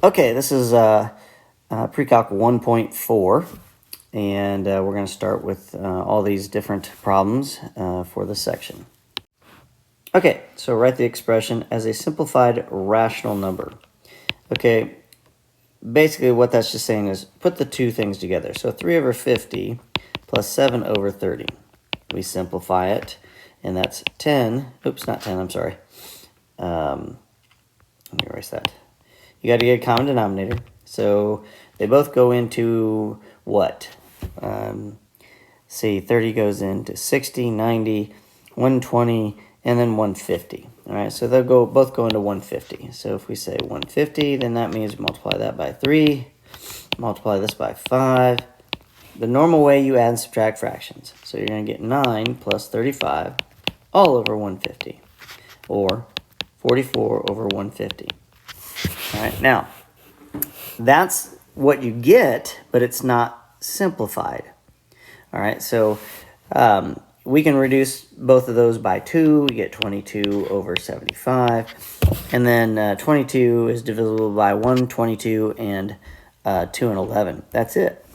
Okay, this is Precalc 1.4, and we're going to start with all these different problems for this section. Okay, so write the expression as a simplified rational number. Okay, basically what that's just saying is put the two things together. So 3 over 50 plus 7 over 30. We simplify it, and that's 10. Oops, not 10, I'm sorry. Let me erase that. You got to get a common denominator. So they both go into what? See, 30 goes into 60, 90, 120, and then 150. All right, so they'll both go into 150. So if we say 150, then that means multiply that by 3, multiply this by 5. The normal way you add and subtract fractions. So you're going to get 9 plus 35 all over 150, or 44 over 150. All right, now, that's what you get, but it's not simplified. All right, so we can reduce both of those by 2. We get 22 over 75. And then 22 is divisible by 1, 22, and 2 and 11. That's it.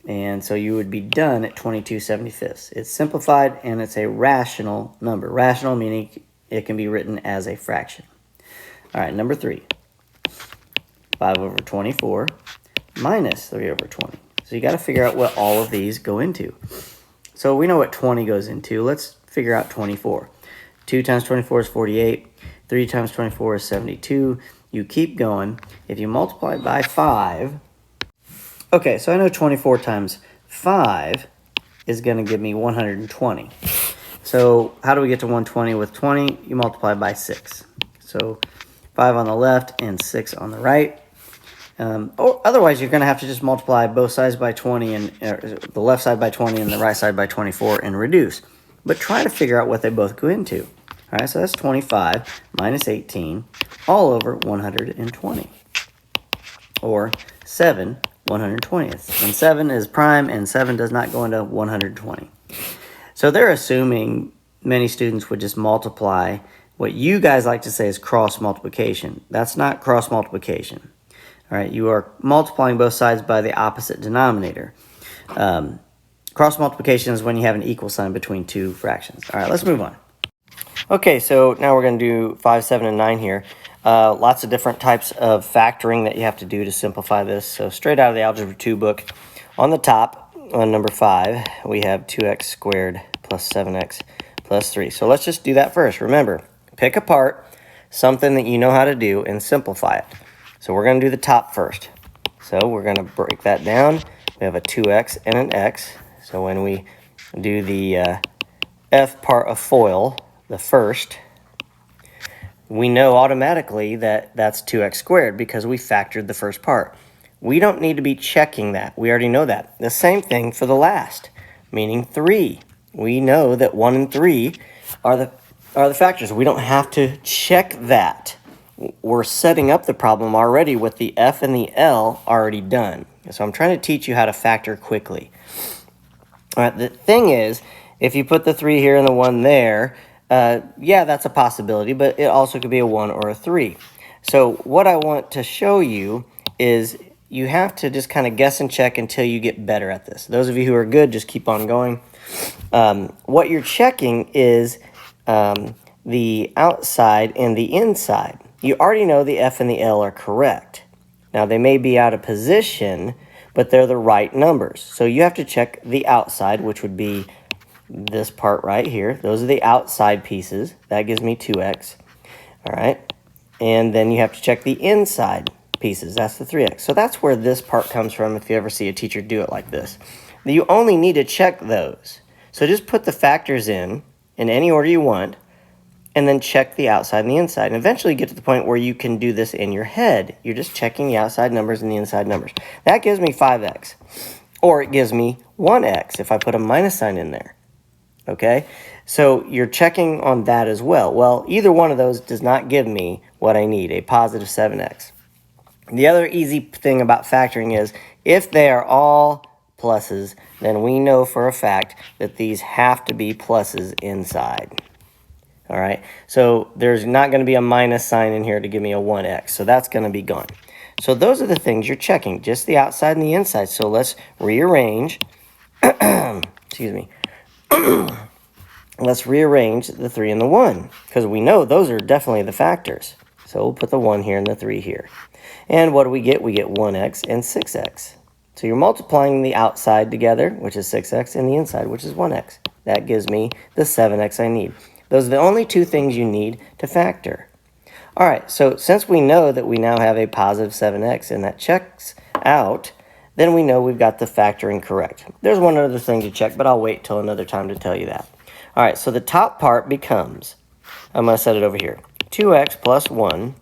And so you would be done at 22/75. It's simplified, and it's a rational number. Rational meaning it can be written as a fraction. All right, number 3. 5 over 24 minus 3 over 20. So you got to figure out what all of these go into. So we know what 20 goes into. Let's figure out 24. 2 times 24 is 48. 3 times 24 is 72. You keep going. If you multiply by 5, okay, so I know 24 times 5 is going to give me 120. So how do we get to 120 with 20? You multiply by 6. So 5 on the left and 6 on the right. Or otherwise, you're going to have to just multiply both sides by 20, and the left side by 20 and the right side by 24 and reduce. But try to figure out what they both go into. All right, so that's 25 minus 18 all over 120. Or 7 120ths. And 7 is prime, and 7 does not go into 120. So they're assuming many students would just multiply what you guys like to say is cross multiplication. That's not cross multiplication. All right, you are multiplying both sides by the opposite denominator. Cross multiplication is when you have an equal sign between two fractions. All right, let's move on. Okay, so now we're going to do 5, 7, and 9 here. Lots of different types of factoring that you have to do to simplify this. So straight out of the Algebra 2 book, on the top, on number 5, we have 2x squared plus 7x plus 3. So let's just do that first. Remember, pick apart something that you know how to do and simplify it. So we're going to do the top first. So we're going to break that down. We have a 2x and an x. So when we do the f part of FOIL, the first, we know automatically that that's 2x squared because we factored the first part. We don't need to be checking that. We already know that. The same thing for the last, meaning 3. We know that 1 and 3 are the factors. We don't have to check that. We're setting up the problem already with the F and the L already done. So I'm trying to teach you how to factor quickly. All right, the thing is, if you put the 3 here and the 1 there, yeah, that's a possibility, but it also could be a 1 or a 3. So what I want to show you is you have to just kind of guess and check until you get better at this. Those of you who are good, just keep on going. What you're checking is the outside and the inside. You already know the F and the L are correct. Now, they may be out of position, but they're the right numbers. So you have to check the outside, which would be this part right here. Those are the outside pieces. That gives me 2x. All right. And then you have to check the inside pieces. That's the 3x. So that's where this part comes from if you ever see a teacher do it like this. You only need to check those. So just put the factors in any order you want, and then check the outside and the inside. And eventually get to the point where you can do this in your head. You're just checking the outside numbers and the inside numbers. That gives me 5x. Or it gives me 1x if I put a minus sign in there. Okay? So you're checking on that as well. Well, either one of those does not give me what I need, a positive 7x. The other easy thing about factoring is if they are all pluses, then we know for a fact that these have to be pluses inside. All right, so there's not going to be a minus sign in here to give me a 1x, so that's going to be gone. So those are the things you're checking, just the outside and the inside. So let's rearrange, excuse me, let's rearrange the 3 and the 1, because we know those are definitely the factors. So we'll put the 1 here and the 3 here. And what do we get? We get 1x and 6x. So you're multiplying the outside together, which is 6x, and the inside, which is 1x. That gives me the 7x I need. Those are the only two things you need to factor. All right, so since we know that we now have a positive 7x and that checks out, then we know we've got the factoring correct. There's one other thing to check, but I'll wait till another time to tell you that. All right, so the top part becomes, I'm going to set it over here, 2x plus 1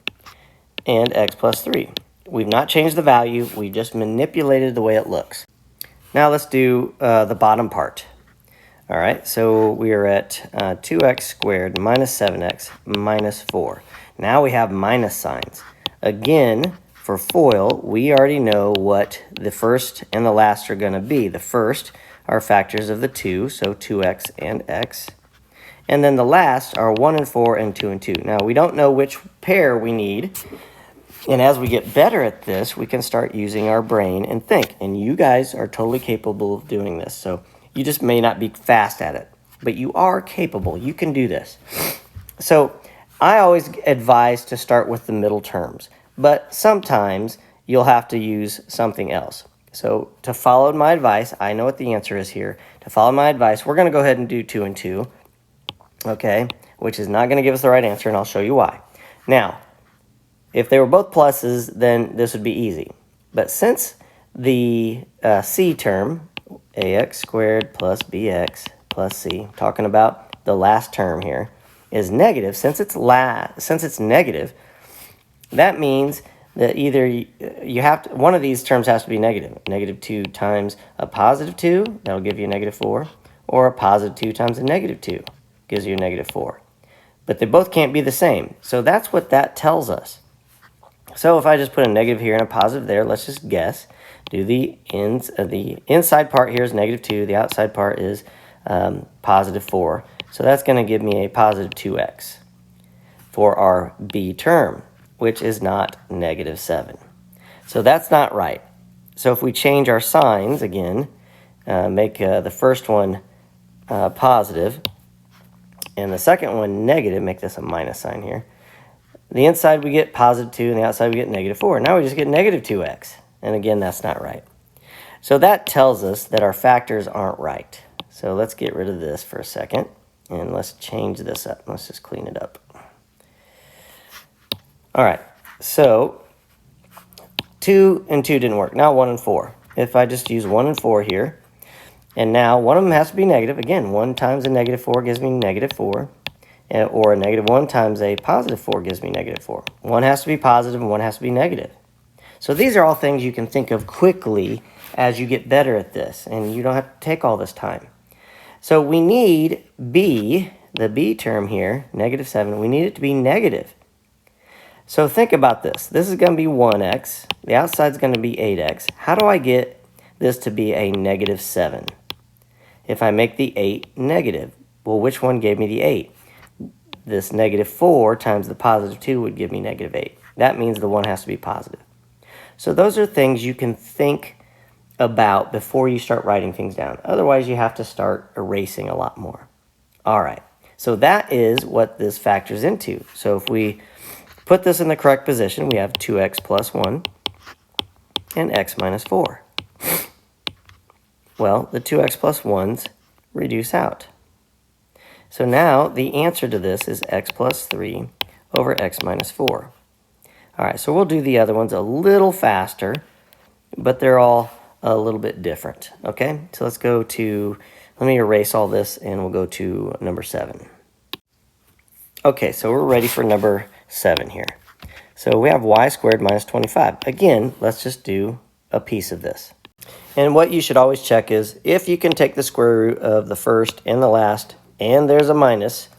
and x plus 3. We've not changed the value, we just manipulated the way it looks. Now let's do the bottom part. All right, so we are at 2x squared minus 7x minus 4. Now we have minus signs. Again, for FOIL, we already know what the first and the last are going to be. The first are factors of the 2, so 2x and x. And then the last are 1 and 4 and 2 and 2. Now, we don't know which pair we need. And as we get better at this, we can start using our brain and think. And you guys are totally capable of doing this. So you just may not be fast at it, but you are capable. You can do this. So I always advise to start with the middle terms, but sometimes you'll have to use something else. So to follow my advice, I know what the answer is here. To follow my advice, we're going to go ahead and do 2 and 2, okay, which is not going to give us the right answer, and I'll show you why. Now, if they were both pluses, then this would be easy. But since the c term, ax squared plus bx plus c, talking about the last term here, is negative, since it's negative, that means that either you have to, one of these terms has to be negative. Negative 2 times a positive 2, that'll give you a negative 4, or a positive 2 times a negative 2 gives you a negative 4. But they both can't be the same, so that's what that tells us. So if I just put a negative here and a positive there, let's just guess. Do the inside part here is negative 2, the outside part is positive 4. So that's going to give me a positive 2x for our b term, which is not negative 7. So that's not right. So if we change our signs again, make the first one positive and the second one negative, make this a minus sign here. The inside we get positive 2 and the outside we get negative 4. Now we just get negative 2x. And again, that's not right. So that tells us that our factors aren't right. So let's get rid of this for a second. And let's change this up. Let's just clean it up. All right, so 2 and 2 didn't work. Now 1 and 4. If I just use 1 and 4 here, and now one of them has to be negative. Again, 1 times a negative 4 gives me negative 4. Or a negative 1 times a positive 4 gives me negative 4. One has to be positive and one has to be negative. So these are all things you can think of quickly as you get better at this, and you don't have to take all this time. So we need b, the b term here, negative 7, we need it to be negative. So think about this. This is going to be 1x. The outside is going to be 8x. How do I get this to be a negative 7? If I make the 8 negative, well, which one gave me the 8? This negative 4 times the positive 2 would give me negative 8. That means the one has to be positive. So those are things you can think about before you start writing things down. Otherwise, you have to start erasing a lot more. All right, so that is what this factors into. So if we put this in the correct position, we have 2x plus 1 and x minus 4. Well, the 2x plus 1s reduce out. So now the answer to this is x plus 3 over x minus 4. All right, so we'll do the other ones a little faster, but they're all a little bit different, okay? So let's go to, let me erase all this and we'll go to number 7. Okay, so we're ready for number 7 here. So we have y squared minus 25. Again, let's just do a piece of this. And what you should always check is if you can take the square root of the first and the last, and there's a minus,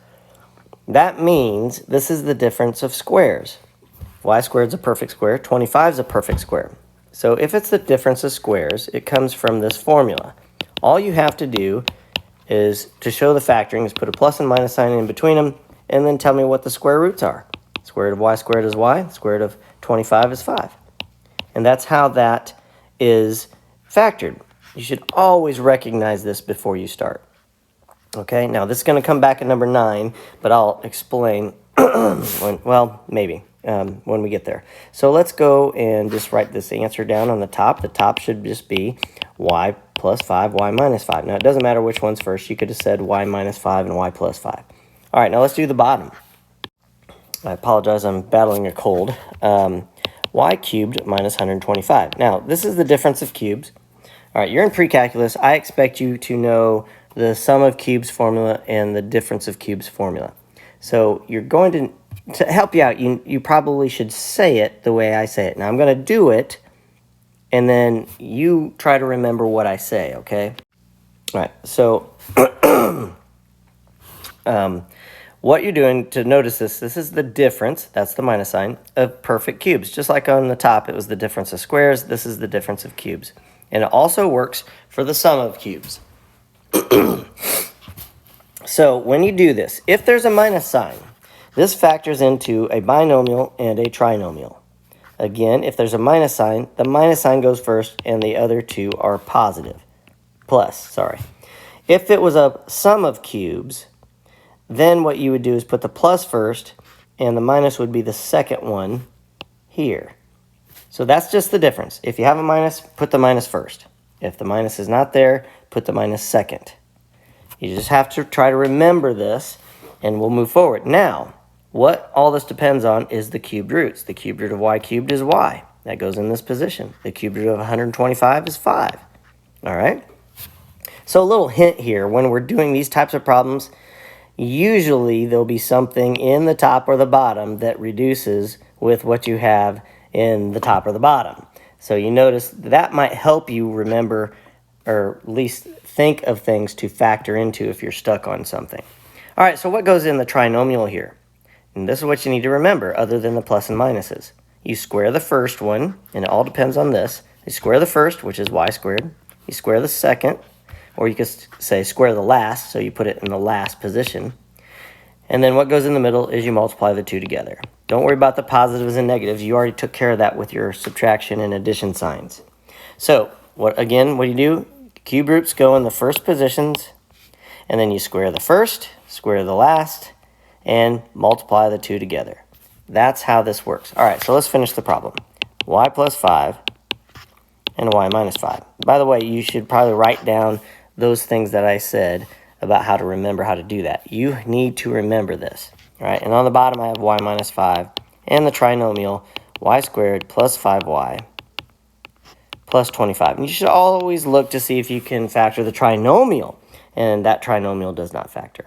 that means this is the difference of squares. Y squared is a perfect square, 25 is a perfect square. So if it's the difference of squares, it comes from this formula. All you have to do is, to show the factoring, is put a plus and minus sign in between them, and then tell me what the square roots are. Square root of y squared is y, square root of 25 is 5. And that's how that is factored. You should always recognize this before you start. Okay, now this is going to come back at number 9, but I'll explain maybe when we get there. So let's go and just write this answer down on the top. The top should just be y plus 5, y minus 5. Now, it doesn't matter which one's first. You could have said y minus 5 and y plus 5. All right, now let's do the bottom. I apologize, I'm battling a cold. Y cubed minus 125. Now, this is the difference of cubes. All right, you're in pre-calculus. I expect you to know the sum of cubes formula and the difference of cubes formula. So you're going to help you out, you probably should say it the way I say it. Now, I'm going to do it, and then you try to remember what I say, okay? All right, so what you're doing to notice this is the difference, that's the minus sign, of perfect cubes. Just like on the top, it was the difference of squares, this is the difference of cubes. And it also works for the sum of cubes. So when you do this, if there's a minus sign, this factors into a binomial and a trinomial. Again, if there's a minus sign, the minus sign goes first and the other two are positive. If it was a sum of cubes, then what you would do is put the plus first and the minus would be the second one here. So that's just the difference. If you have a minus, put the minus first. If the minus is not there, put the minus second. You just have to try to remember this, and we'll move forward. Now, what all this depends on is the cubed roots. The cubed root of y cubed is y. That goes in this position. The cubed root of 125 is 5. All right? So a little hint here, when we're doing these types of problems, usually there'll be something in the top or the bottom that reduces with what you have in the top or the bottom. So you notice that might help you remember, or at least think of things to factor into if you're stuck on something. All right, so what goes in the trinomial here? And this is what you need to remember, other than the plus and minuses. You square the first one, and it all depends on this. You square the first, which is y squared. You square the second, or you could say square the last, so you put it in the last position. And then what goes in the middle is you multiply the two together. Don't worry about the positives and negatives. You already took care of that with your subtraction and addition signs. So, what do you do? Cube roots go in the first positions, and then you square the first, square the last, and multiply the two together. That's how this works. All right, so let's finish the problem. Y plus 5 and y minus 5. By the way, you should probably write down those things that I said about how to remember how to do that. You need to remember this. All right, and on the bottom I have y minus 5 and the trinomial y squared plus 5y plus 25. And you should always look to see if you can factor the trinomial, and that trinomial does not factor.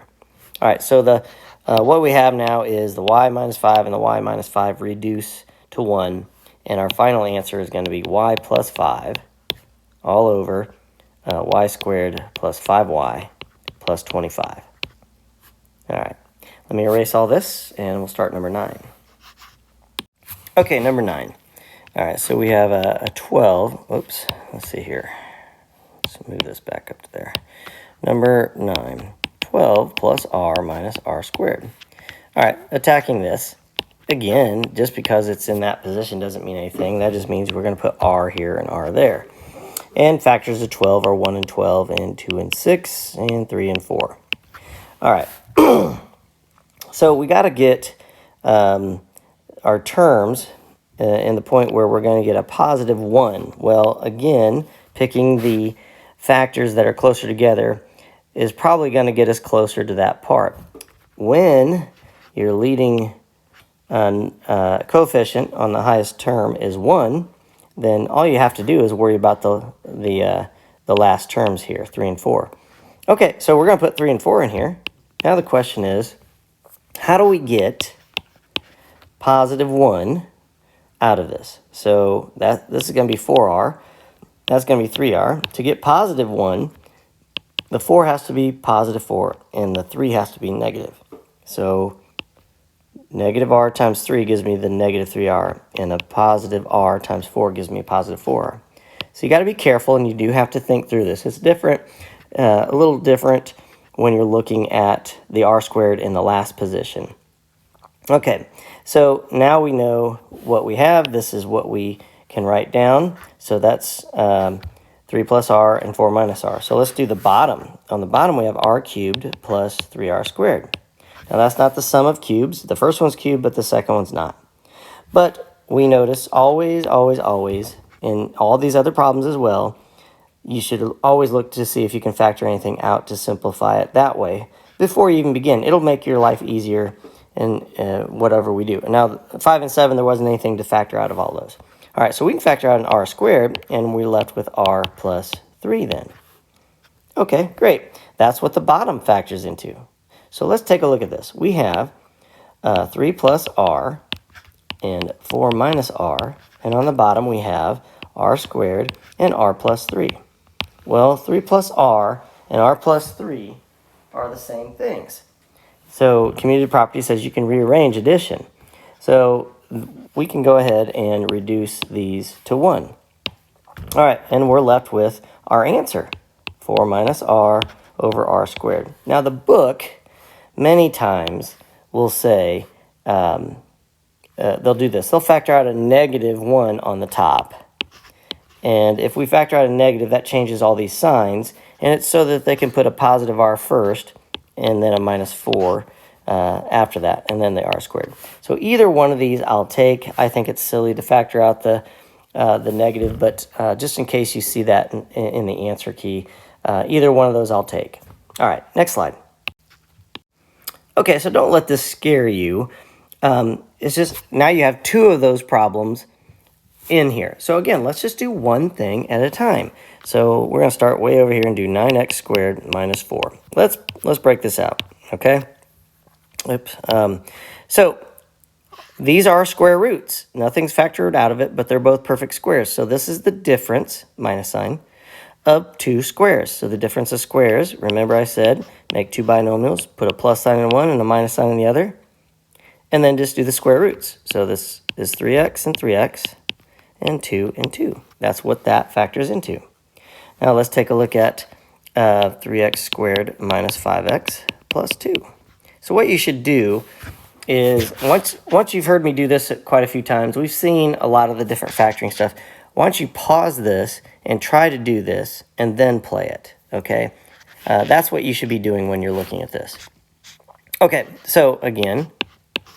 All right, so what we have now is the y minus 5 and the y minus 5 reduce to 1, and our final answer is going to be y plus 5 all over y squared plus 5y plus 25. All right, let me erase all this, and we'll start number 9. Okay, number 9. All right, so we have a 12. Oops, let's see here. Let's move this back up to there. Number 9, 12 plus r minus r squared. All right, attacking this. Again, just because it's in that position doesn't mean anything. That just means we're going to put r here and r there. And factors of 12 are 1 and 12 and 2 and 6 and 3 and 4. All right, so we got to get our terms in the point where we're going to get a positive 1. Well, again, picking the factors that are closer together is probably going to get us closer to that part. When your leading coefficient on the highest term is 1, then all you have to do is worry about the last terms here, 3 and 4. Okay, so we're going to put 3 and 4 in here. Now the question is, how do we get positive 1 out of this? So this is going to be 4r. That's going to be 3r. To get positive 1, the 4 has to be positive 4, and the 3 has to be negative. So negative r times 3 gives me the negative 3r, and a positive r times 4 gives me a positive 4r. So you got to be careful, and you do have to think through this. It's different, a little different when you're looking at the r squared in the last position. Okay, so now we know what we have. This is what we can write down. So that's 3 plus r and 4 minus r. So let's do the bottom. On the bottom, we have r cubed plus 3r squared. Now, that's not the sum of cubes. The first one's cubed, but the second one's not. But we notice always, always, always, in all these other problems as well, you should always look to see if you can factor anything out to simplify it that way before you even begin. It'll make your life easier in whatever we do. Now, 5 and 7, there wasn't anything to factor out of all those. All right, so we can factor out an r squared, and we're left with r plus 3 then. Okay, great. That's what the bottom factors into. So let's take a look at this. We have 3 plus r and 4 minus r, and on the bottom we have r squared and r plus 3. Well, 3 plus r and r plus 3 are the same things. So commutative property says you can rearrange addition. So we can go ahead and reduce these to 1. All right, and we're left with our answer, 4 minus r over r squared. Now the book many times will say, they'll do this. They'll factor out a negative 1 on the top. And if we factor out a negative, that changes all these signs. And it's so that they can put a positive r first and then a minus 4 after that, and then the r squared. So either one of these I'll take. I think it's silly to factor out the negative, but just in case you see that in the answer key, either one of those I'll take. All right, next slide. Okay, so don't let this scare you. It's just now you have 2 of those problems in here. So again, let's just do one thing at a time. So we're going to start way over here and do 9x squared minus 4. Let's break this out, okay? Oops. So these are square roots. Nothing's factored out of it, but they're both perfect squares. So this is the difference, minus sign, of 2 squares. So the difference of squares, remember I said, make 2 binomials, put a plus sign in one and a minus sign in the other, and then just do the square roots. So this is 3x and 3x, and 2 and 2. That's what that factors into. Now let's take a look at 3x squared minus 5x plus 2. So what you should do is, once you've heard me do this quite a few times, we've seen a lot of the different factoring stuff. Why don't you pause this and try to do this and then play it, okay? That's what you should be doing when you're looking at this. Okay, so again,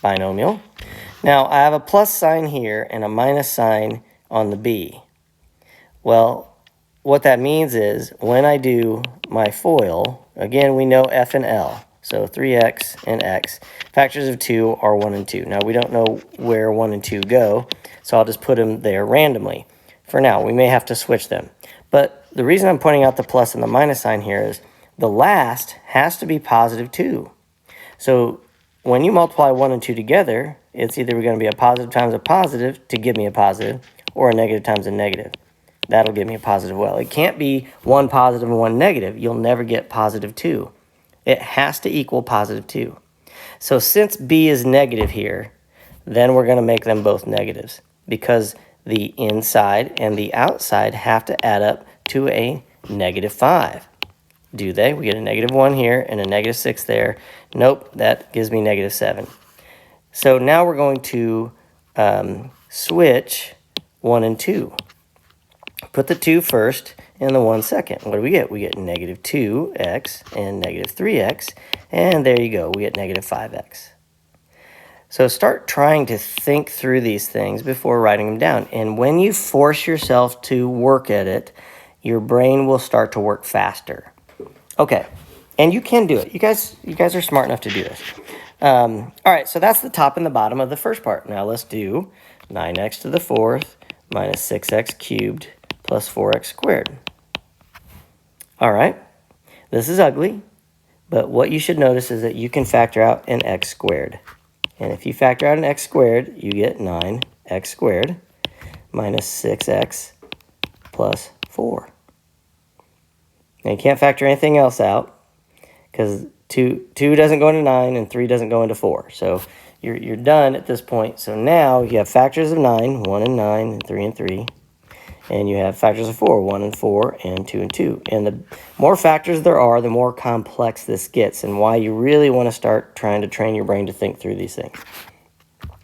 binomial. Now I have a plus sign here and a minus sign on the b. Well, what that means is when I do my FOIL, again, we know f and l. So 3x and x. Factors of 2 are 1 and 2. Now, we don't know where 1 and 2 go, so I'll just put them there randomly. For now, we may have to switch them. But the reason I'm pointing out the plus and the minus sign here is the last has to be positive 2. So when you multiply 1 and 2 together, it's either going to be a positive times a positive to give me a positive, or a negative times a negative. That'll give me a positive well. It can't be 1 positive and 1 negative. You'll never get positive 2. It has to equal positive 2. So since b is negative here, then we're going to make them both negatives because the inside and the outside have to add up to a negative 5. Do they? We get a negative 1 here and a negative 6 there. Nope, that gives me negative 7. So now we're going to switch 1 and 2. Put the 2 first and the 1 second. What do we get? We get negative 2x and negative 3x. And there you go. We get negative 5x. So start trying to think through these things before writing them down. And when you force yourself to work at it, your brain will start to work faster. Okay. And you can do it. You guys are smart enough to do this. All right. So that's the top and the bottom of the first part. Now let's do 9x to the 4th minus 6x cubed plus 4x squared. All right, this is ugly, but what you should notice is that you can factor out an x squared. And if you factor out an x squared, you get 9x squared minus 6x plus 4. Now you can't factor anything else out because 2 doesn't go into 9 and 3 doesn't go into 4. So you're done at this point. So now you have factors of 9, 1 and 9, and 3 and 3. And you have factors of 4, 1 and 4, and 2 and 2. And the more factors there are, the more complex this gets, and why you really want to start trying to train your brain to think through these things.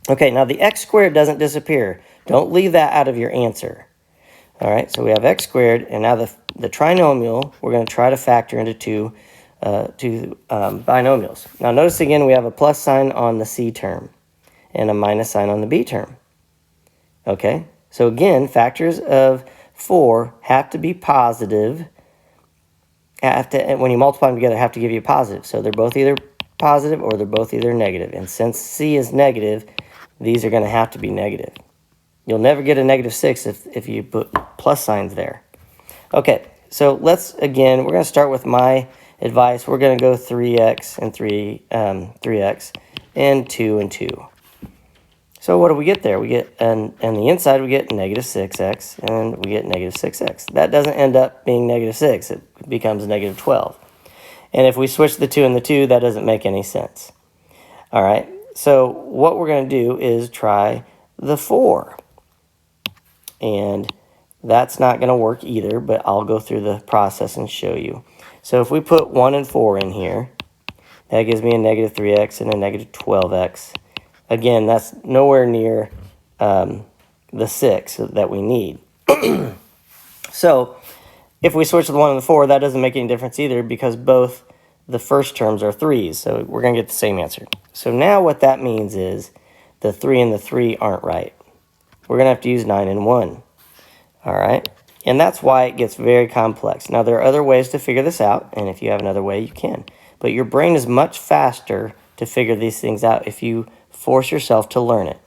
Okay, now the x squared doesn't disappear. Don't leave that out of your answer. All right, so we have x squared, and now the trinomial, we're going to try to factor into two binomials. Now notice again we have a plus sign on the c term and a minus sign on the b term. Okay, so again, factors of 4 have to be positive. When you multiply them together, have to give you a positive. So they're both either positive or they're both either negative. And since c is negative, these are going to have to be negative. You'll never get a negative 6 if you put plus signs there. Okay, so we're going to start with my advice. We're going to go 3x and 3x and 2 and 2. So what do we get there? We get, on the inside, we get negative 6x, and we get negative 6x. That doesn't end up being negative 6. It becomes negative 12. And if we switch the 2 and the 2, that doesn't make any sense. All right, so what we're going to do is try the 4. And that's not going to work either, but I'll go through the process and show you. So if we put 1 and 4 in here, that gives me a negative 3x and a negative 12x. Again, that's nowhere near the 6 that we need. So if we switch the 1 and the 4, that doesn't make any difference either because both the first terms are 3's. So we're going to get the same answer. So now what that means is the 3 and the 3 aren't right. We're going to have to use 9 and 1. All right? And that's why it gets very complex. Now, there are other ways to figure this out, and if you have another way, you can. But your brain is much faster to figure these things out if you force yourself to learn it.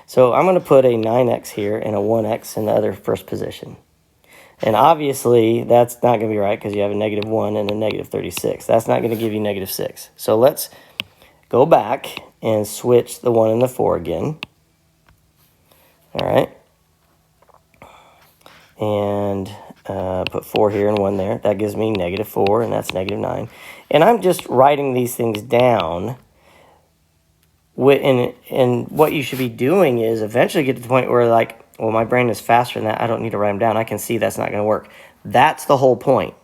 So I'm going to put a 9x here and a 1x in the other first position. And obviously, that's not going to be right because you have a negative 1 and a negative 36. That's not going to give you negative 6. So let's go back and switch the 1 and the 4 again. All right. And put 4 here and 1 there. That gives me negative 4, and that's negative 9. And I'm just writing these things down. And what you should be doing is eventually get to the point where, like, well, my brain is faster than that. I don't need to write them down. I can see that's not going to work. That's the whole point.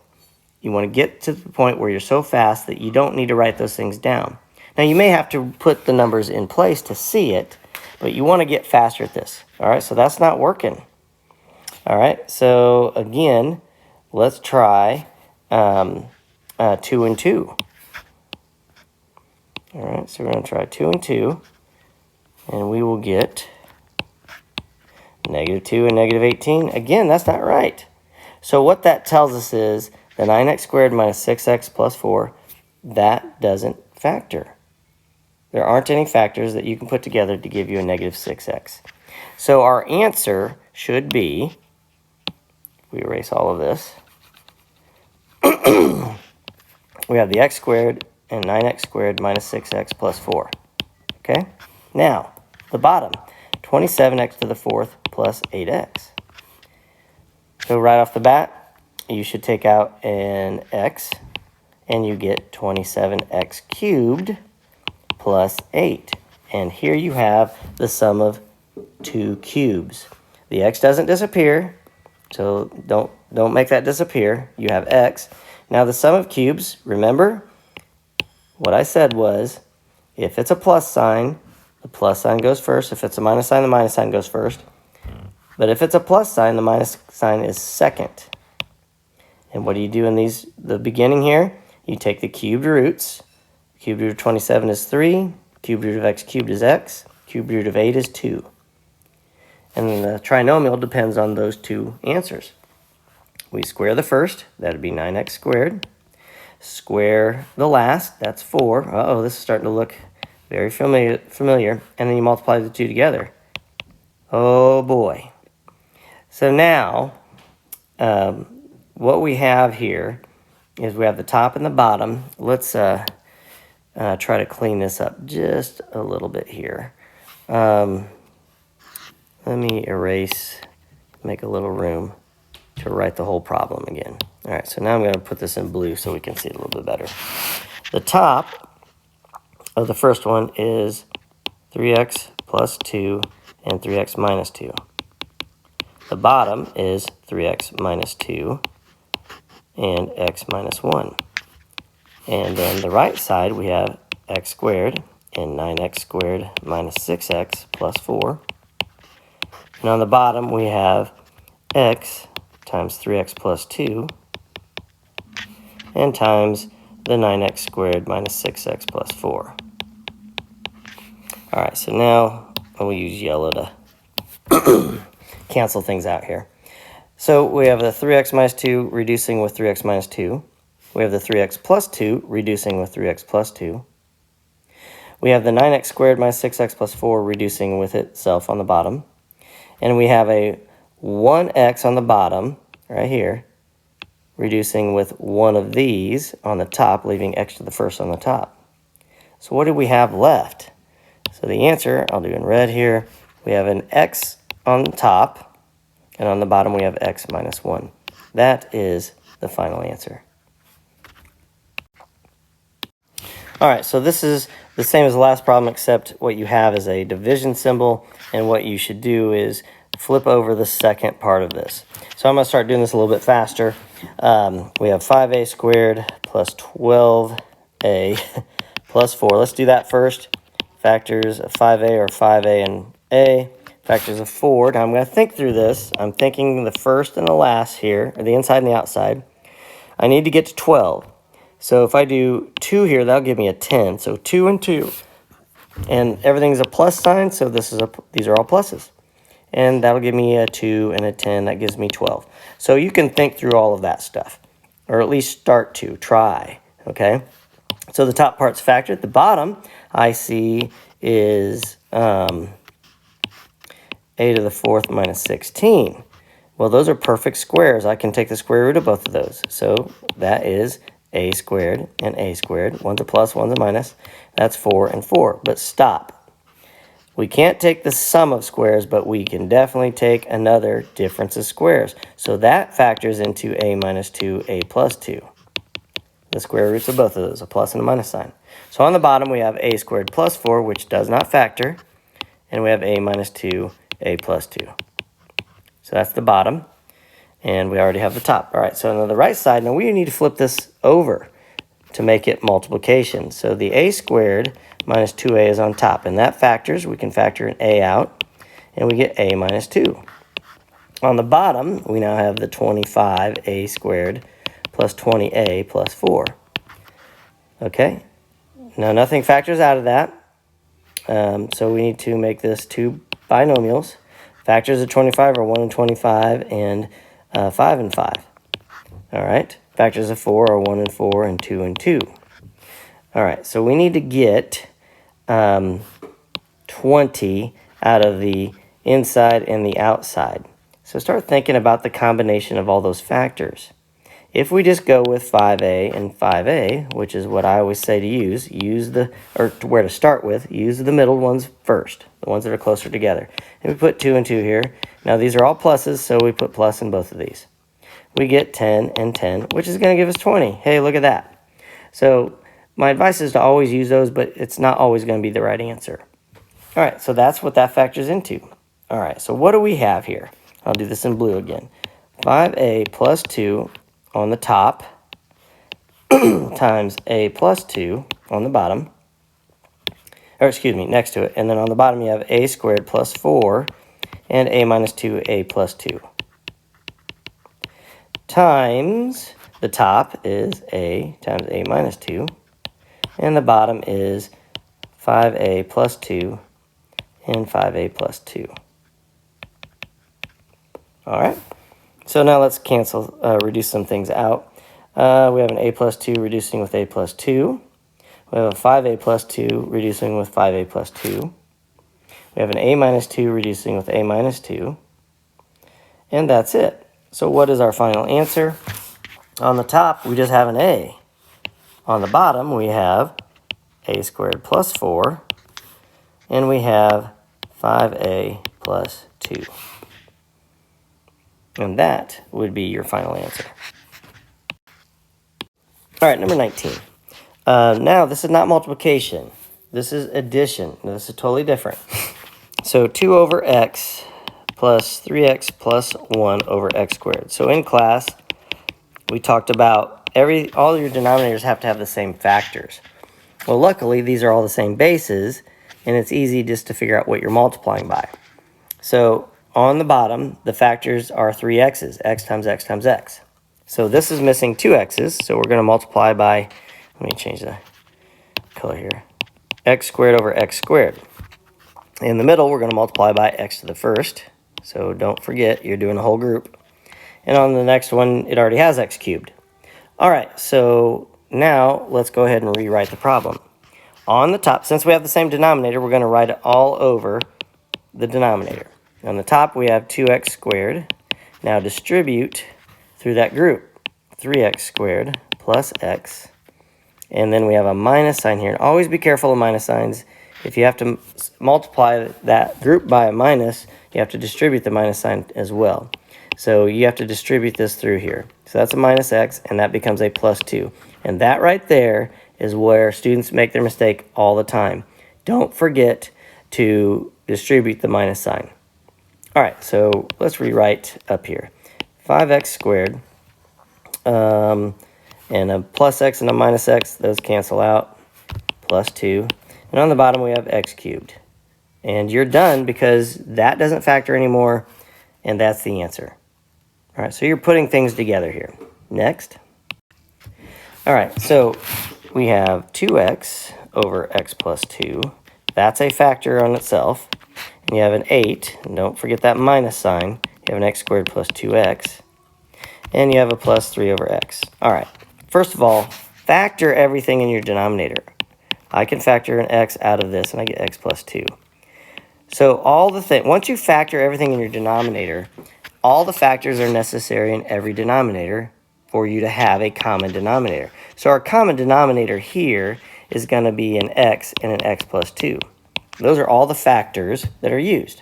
You want to get to the point where you're so fast that you don't need to write those things down. Now, you may have to put the numbers in place to see it, but you want to get faster at this. All right, so that's not working. All right, so again, let's try 2 and 2. All right, so we're going to try 2 and 2, and we will get negative 2 and negative 18. Again, that's not right. So what that tells us is the 9x squared minus 6x plus 4, that doesn't factor. There aren't any factors that you can put together to give you a negative 6x. So our answer should be, we erase all of this, we have the x squared and 9x squared minus 6x plus 4. Okay? Now, the bottom, 27x to the 4th plus 8x. So right off the bat, you should take out an x, and you get 27x cubed plus 8. And here you have the sum of 2 cubes. The x doesn't disappear, so don't make that disappear. You have x. Now the sum of cubes, remember, what I said was, if it's a plus sign, the plus sign goes first. If it's a minus sign, the minus sign goes first. But if it's a plus sign, the minus sign is second. And what do you do in the beginning here? You take the cubed roots. Cubed root of 27 is 3. Cubed root of x cubed is x. Cubed root of 8 is 2. And then the trinomial depends on those two answers. We square the first, that would be 9x squared. Square the last, that's 4. Uh-oh, this is starting to look very familiar. And then you multiply the two together. Oh boy. So now, what we have here is we have the top and the bottom. Let's try to clean this up just a little bit here. Let me erase, make a little room to write the whole problem again. All right, so now I'm going to put this in blue so we can see it a little bit better. The top of the first one is 3x plus 2 and 3x minus 2. The bottom is 3x minus 2 and x minus 1. And then the right side, we have x squared and 9x squared minus 6x plus 4. And on the bottom, we have x times 3x plus 2 and times the 9x squared minus 6x plus 4. All right, so now we'll use yellow to cancel things out here. So we have the 3x minus 2 reducing with 3x minus 2. We have the 3x plus 2 reducing with 3x plus 2. We have the 9x squared minus 6x plus 4 reducing with itself on the bottom. And we have a 1x on the bottom, right here, reducing with one of these on the top, leaving x to the first on the top. So what do we have left? So the answer, I'll do in red here, we have an x on the top, and on the bottom we have x minus 1. That is the final answer. All right, so this is the same as the last problem, except what you have is a division symbol, and what you should do is flip over the second part of this. So I'm going to start doing this a little bit faster. We have 5a squared plus 12a plus 4. Let's do that first. Factors of 5a are 5a and a. Factors of 4. Now I'm going to think through this. I'm thinking the first and the last here, or the inside and the outside. I need to get to 12. So if I do 2 here, that'll give me a 10. So 2 and 2. And everything's a plus sign, so these are all pluses. And that'll give me a 2 and a 10. That gives me 12. So you can think through all of that stuff, or at least start to try, okay? So the top part's factored. The bottom, I see, is a to the 4th minus 16. Well, those are perfect squares. I can take the square root of both of those. So that is a squared and a squared. One's a plus, one's a minus. That's 4 and 4. But stop. We can't take the sum of squares, but we can definitely take another difference of squares. So that factors into a minus 2, a plus 2. The square roots of both of those, a plus and a minus sign. So on the bottom, we have a squared plus 4, which does not factor. And we have a minus 2, a plus 2. So that's the bottom. And we already have the top. All right, so on the right side, now we need to flip this over to make it multiplication. So the a squared minus 2a is on top, and that factors. We can factor an a out, and we get a minus 2. On the bottom, we now have the 25a squared plus 20a plus 4. Okay, now nothing factors out of that, so we need to make this two binomials. Factors of 25 are 1 and 25 and 5 and 5. All right, factors of 4 are 1 and 4 and 2 and 2. All right, so we need to get 20 out of the inside and the outside. So start thinking about the combination of all those factors. If we just go with 5a and 5a, which is what I always say to use where to start with, use the middle ones first, the ones that are closer together. And we put 2 and 2 here. Now these are all pluses, so we put plus in both of these. We get 10 and 10, which is going to give us 20. Hey, look at that. So my advice is to always use those, but it's not always going to be the right answer. All right, so that's what that factors into. All right, so what do we have here? I'll do this in blue again. 5a plus 2 on the top times a plus 2 on the bottom. Or excuse me, next to it. And then on the bottom you have a squared plus 4 and a minus 2, a plus 2. Times the top is a times a minus 2. And the bottom is 5a plus 2 and 5a plus 2. All right. So now let's reduce some things out. We have an a plus 2 reducing with a plus 2. We have a 5a plus 2 reducing with 5a plus 2. We have an a minus 2 reducing with a minus 2. And that's it. So what is our final answer? On the top, we just have an a. On the bottom, we have a squared plus 4. And we have 5a plus 2. And that would be your final answer. All right, number 19. Now, this is not multiplication. This is addition. Now, this is totally different. So 2 over x plus 3x plus 1 over x squared. So in class, we talked about all your denominators have to have the same factors. Well, luckily, these are all the same bases, and it's easy just to figure out what you're multiplying by. So on the bottom, the factors are 3 x's, x times x times x. So this is missing 2 x's, so we're going to multiply by, let me change the color here, x squared over x squared. In the middle, we're going to multiply by x to the first, so don't forget, you're doing a whole group. And on the next one, it already has x cubed. All right, so now let's go ahead and rewrite the problem. On the top, since we have the same denominator, we're going to write it all over the denominator. On the top, we have 2x squared. Now distribute through that group, 3x squared plus x. And then we have a minus sign here. And always be careful of minus signs. If you have to multiply that group by a minus, you have to distribute the minus sign as well. So you have to distribute this through here. So that's a minus x, and that becomes a plus 2. And that right there is where students make their mistake all the time. Don't forget to distribute the minus sign. All right, so let's rewrite up here. 5x squared, and a plus x and a minus x, those cancel out, plus 2. And on the bottom, we have x cubed. And you're done because that doesn't factor anymore, and that's the answer. All right, so you're putting things together here. Next. All right, so we have 2x over x plus 2. That's a factor on itself. And you have an 8, and don't forget that minus sign. You have an x squared plus 2x. And you have a plus 3 over x. All right, first of all, factor everything in your denominator. I can factor an x out of this, and I get x plus 2. So once you factor everything in your denominator, all the factors are necessary in every denominator for you to have a common denominator. So our common denominator here is going to be an x and an x plus 2. Those are all the factors that are used.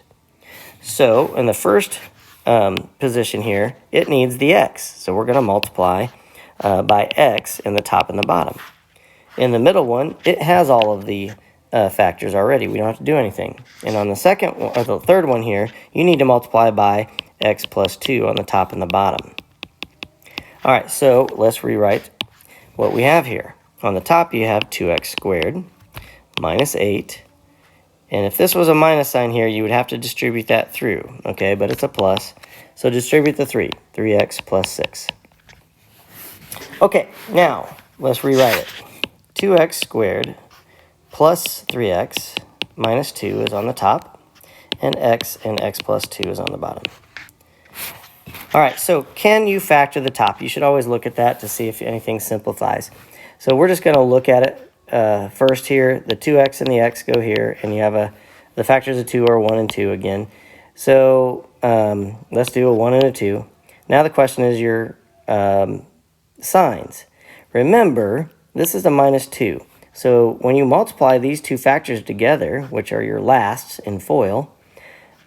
So in the first position here, it needs the x. So we're going to multiply by x in the top and the bottom. In the middle one, it has all of the factors already. We don't have to do anything. And on the second one, or the third one here, you need to multiply by x plus 2 on the top and the bottom. All right, so let's rewrite what we have here. On the top, you have 2x squared minus 8. And if this was a minus sign here, you would have to distribute that through, okay? But it's a plus, so distribute the 3, 3x plus 6. Okay, now let's rewrite it. 2x squared plus 3x minus 2 is on the top, and x plus 2 is on the bottom. All right, so can you factor the top? You should always look at that to see if anything simplifies. So we're just going to look at it first here. The 2x and the x go here, and you have the factors of 2 are 1 and 2 again. So let's do a 1 and a 2. Now the question is your signs. Remember, this is a minus 2. So when you multiply these two factors together, which are your lasts in FOIL,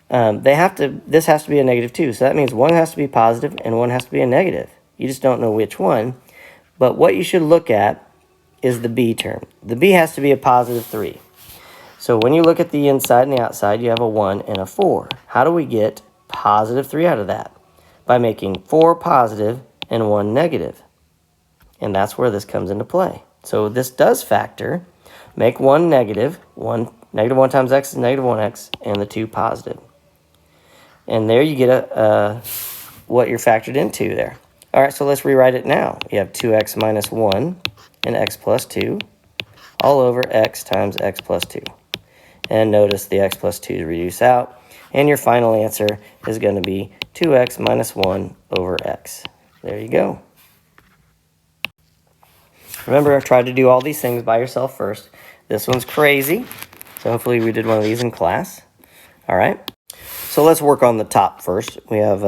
this has to be a negative 2. So that means one has to be positive and one has to be a negative. You just don't know which one. But what you should look at is the b term. The b has to be a positive 3. So when you look at the inside and the outside, you have a 1 and a 4. How do we get positive 3 out of that? By making 4 positive and 1 negative. And that's where this comes into play. So this does factor. Make 1 negative. Negative 1 times x is negative 1x, and the 2 positive. And there you get what you're factored into there. All right, so let's rewrite it now. You have 2x minus 1 and x plus 2 all over x times x plus 2. And notice the x plus 2 reduce out. And your final answer is going to be 2x minus 1 over x. There you go. Remember, try to do all these things by yourself first. This one's crazy, so hopefully we did one of these in class. All right, so let's work on the top first. We have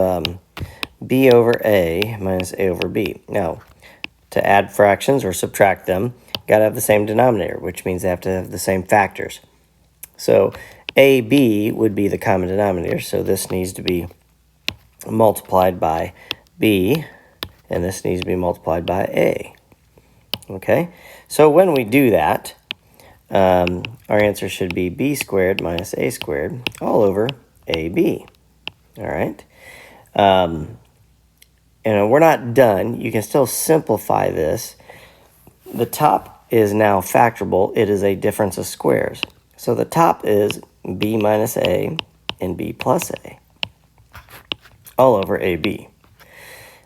b over a minus a over b. Now, to add fractions or subtract them, got to have the same denominator, which means they have to have the same factors. So ab would be the common denominator, so this needs to be multiplied by b, and this needs to be multiplied by a. Okay, so when we do that, our answer should be b squared minus a squared all over ab. All right, and we're not done. You can still simplify this. The top is now factorable. It is a difference of squares. So the top is b minus a and b plus a. all over AB.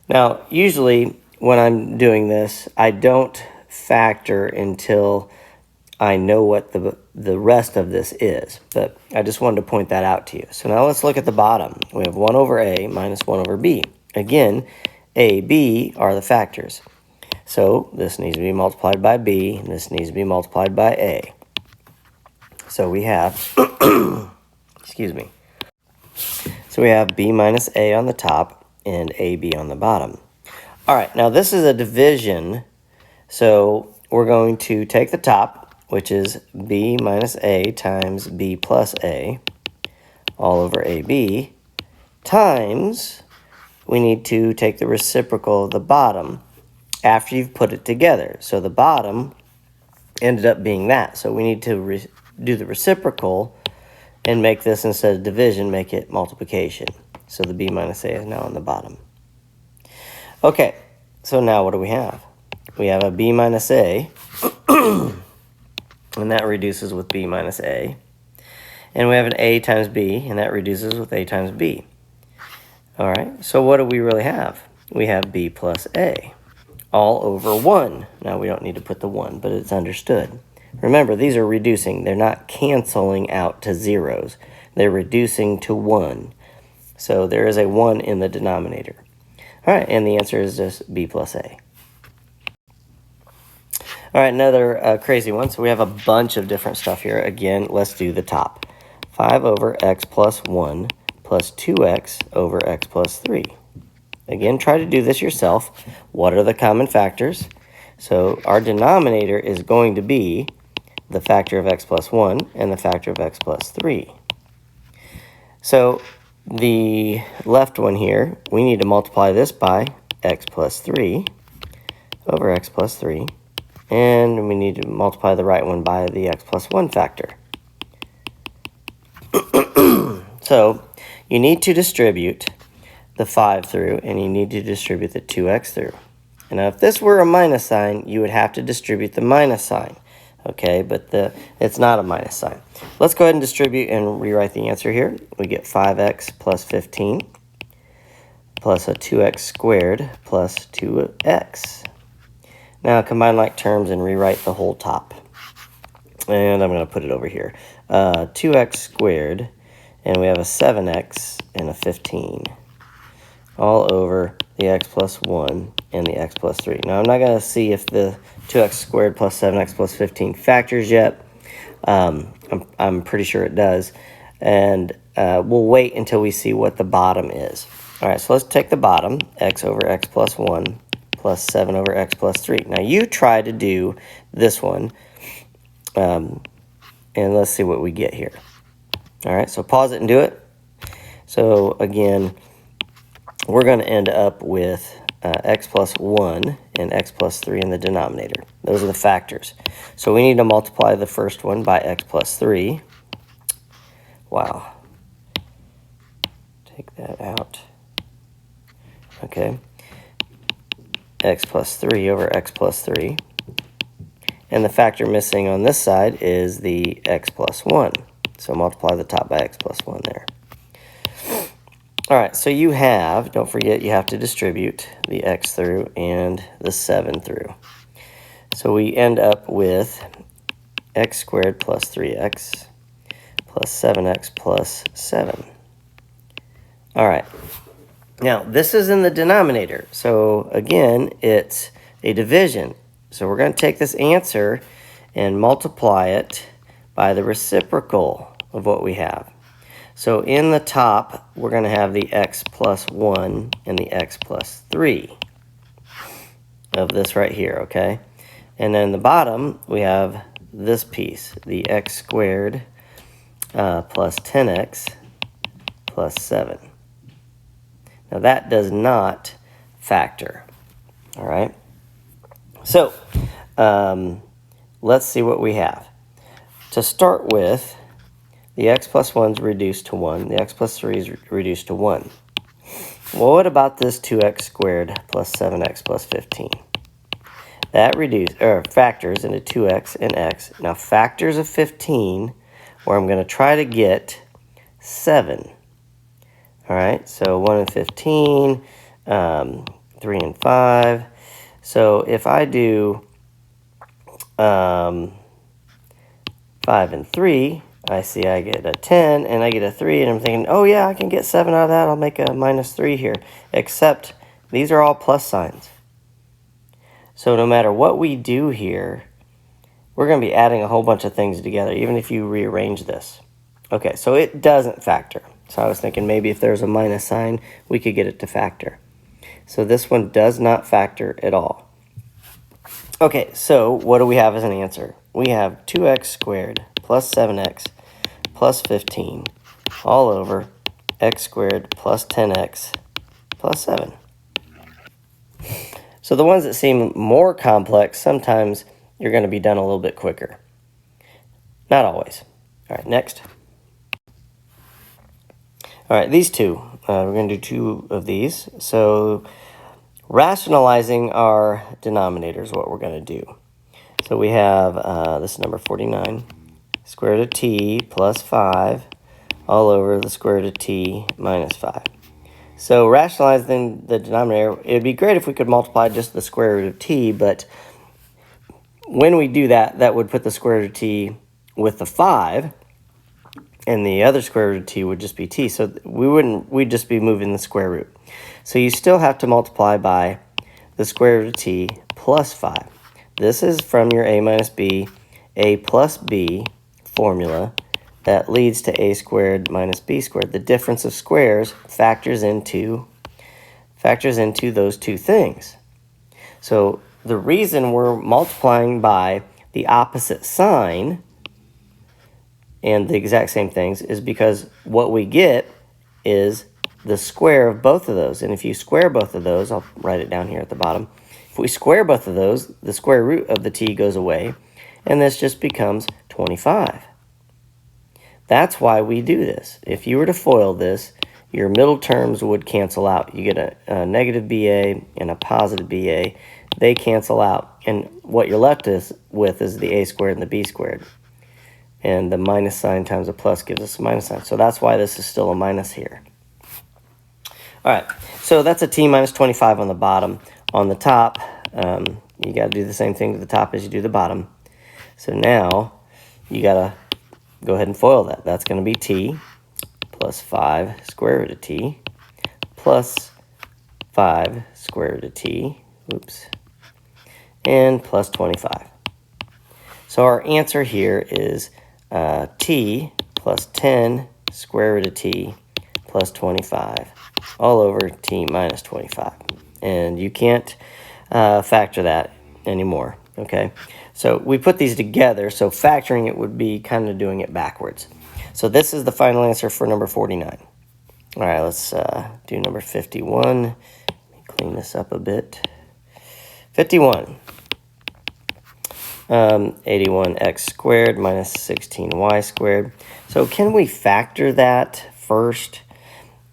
Now, usually when I'm doing this, I don't factor until I know what the rest of this is, but I just wanted to point that out to you. So now let's look at the bottom. We have 1 over A minus 1 over B. Again, A, B are the factors. So this needs to be multiplied by B, and this needs to be multiplied by A. So we have, excuse me. So we have B minus A on the top and AB on the bottom. All right, now this is a division, so we're going to take the top, which is B minus A times B plus A, all over AB, times, we need to take the reciprocal of the bottom after you've put it together. So the bottom ended up being that. So we need to do the reciprocal and make this, instead of division, make it multiplication. So the B minus A is now on the bottom. Okay, so now what do we have? We have a B minus A, and that reduces with B minus A. And we have an A times B, and that reduces with A times B. All right, so what do we really have? We have B plus A, all over 1. Now, we don't need to put the 1, but it's understood. Remember, these are reducing. They're not canceling out to zeros. They're reducing to 1. So there is a 1 in the denominator. All right, and the answer is just B plus A. All right, another crazy one. So we have a bunch of different stuff here. Again, let's do the top. 5 over x plus 1 plus 2x over x plus 3. Again, try to do this yourself. What are the common factors? So our denominator is going to be the factor of x plus 1 and the factor of x plus 3. So the left one here, we need to multiply this by x plus 3 over x plus 3. And we need to multiply the right one by the x plus 1 factor. So you need to distribute the 5 through, and you need to distribute the 2x through. And now if this were a minus sign, you would have to distribute the minus sign. Okay, but it's not a minus sign. Let's go ahead and distribute and rewrite the answer here. We get 5x plus 15 plus a 2x squared plus 2x. Now combine like terms and rewrite the whole top. And I'm going to put it over here. 2x squared, and we have a 7x and a 15. All over the x plus 1 and the x plus 3. Now, I'm not going to see if the 2x squared plus 7x plus 15 factors yet. I'm pretty sure it does. And we'll wait until we see what the bottom is. All right, so let's take the bottom, x over x plus 1 plus 7 over x plus 3. Now, you try to do this one, and let's see what we get here. All right, so pause it and do it. So, again, we're going to end up with x plus 1 and x plus 3 in the denominator. Those are the factors. So we need to multiply the first one by x plus 3. Wow. Take that out. Okay. X plus 3 over x plus 3. And the factor missing on this side is the x plus 1. So multiply the top by x plus 1 there. All right, so you have, don't forget, you have to distribute the x through and the 7 through. So we end up with x squared plus 3x plus 7x plus 7. All right. Now, this is in the denominator. So, again, it's a division. So we're going to take this answer and multiply it by the reciprocal of what we have. So in the top, we're going to have the x plus 1 and the x plus 3 of this right here, okay? And then the bottom, we have this piece, the x squared plus 10x plus 7. Now that does not factor, all right? So let's see what we have. To start with, the x plus 1 is reduced to 1. The x plus 3 is reduced to 1. Well, what about this 2x squared plus 7x plus 15? That factors into 2x and x. Now, factors of 15, where I'm going to try to get 7. All right, so 1 and 15, 3 and 5. So if I do 5 and 3, I see I get a 10 and I get a 3, and I'm thinking, oh yeah, I can get 7 out of that. I'll make a minus 3 here. Except these are all plus signs. So no matter what we do here, we're going to be adding a whole bunch of things together, even if you rearrange this. Okay, so it doesn't factor. So I was thinking maybe if there's a minus sign, we could get it to factor. So this one does not factor at all. Okay, so what do we have as an answer? We have 2x squared plus 7x plus 15 all over x squared plus 10x plus 7. So the ones that seem more complex, sometimes you're going to be done a little bit quicker. Not always. All right, next. All right, these two. We're going to do 2 of these. So rationalizing our denominator is what we're going to do. So we have, this is number 49, square root of t plus 5 all over the square root of t minus 5. So rationalizing the denominator, it would be great if we could multiply just the square root of t, but when we do that, that would put the square root of t with the 5, and the other square root of t would just be t. So we'd just be moving the square root. So you still have to multiply by the square root of t plus 5. This is from your a minus b, a plus b formula that leads to a squared minus b squared. The difference of squares factors into those two things. So the reason we're multiplying by the opposite sign and the exact same things is because what we get is the square of both of those. And if you square both of those, I'll write it down here at the bottom. If we square both of those, the square root of the t goes away, and this just becomes 25. That's why we do this. If you were to FOIL this, your middle terms would cancel out. You get a negative BA and a positive BA. They cancel out. And what you're left with is the a squared and the b squared. And the minus sign times a plus gives us a minus sign. So that's why this is still a minus here. All right, so that's a t minus 25 on the bottom. On the top, you got to do the same thing to the top as you do the bottom. So now you got to go ahead and FOIL that. That's going to be t plus 5 square root of t plus 5 square root of t, oops, and plus 25. So our answer here is t plus 10 square root of t plus 25 all over t minus 25. And you can't factor that anymore, okay? So we put these together, so factoring it would be kind of doing it backwards. So this is the final answer for number 49. All right, let's do number 51. Let me clean this up a bit. 51. 81x squared minus 16y squared. So can we factor that first?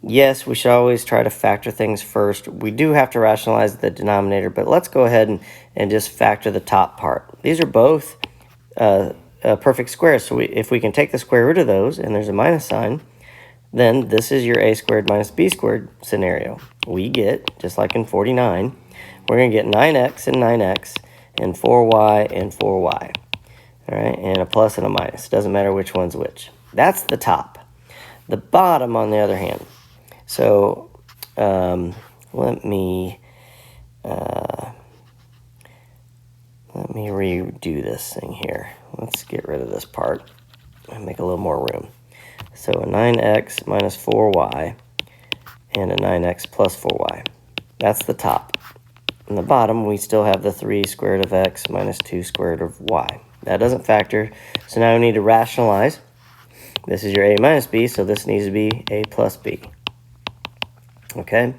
Yes, we should always try to factor things first. We do have to rationalize the denominator, but let's go ahead and just factor the top part. These are both perfect squares, so if we can take the square root of those, and there's a minus sign, then this is your a squared minus b squared scenario. We get, just like in 49, we're going to get 9x and 9x, and 4y and 4y. All right, and a plus and a minus. Doesn't matter which one's which. That's the top. The bottom, on the other hand. So let me redo this thing here. Let's get rid of this part and make a little more room. So a 9x minus 4y and a 9x plus 4y. That's the top. On the bottom, we still have the 3 square root of x minus 2 square root of y. That doesn't factor, so now we need to rationalize. This is your a minus b, so this needs to be a plus b. Okay,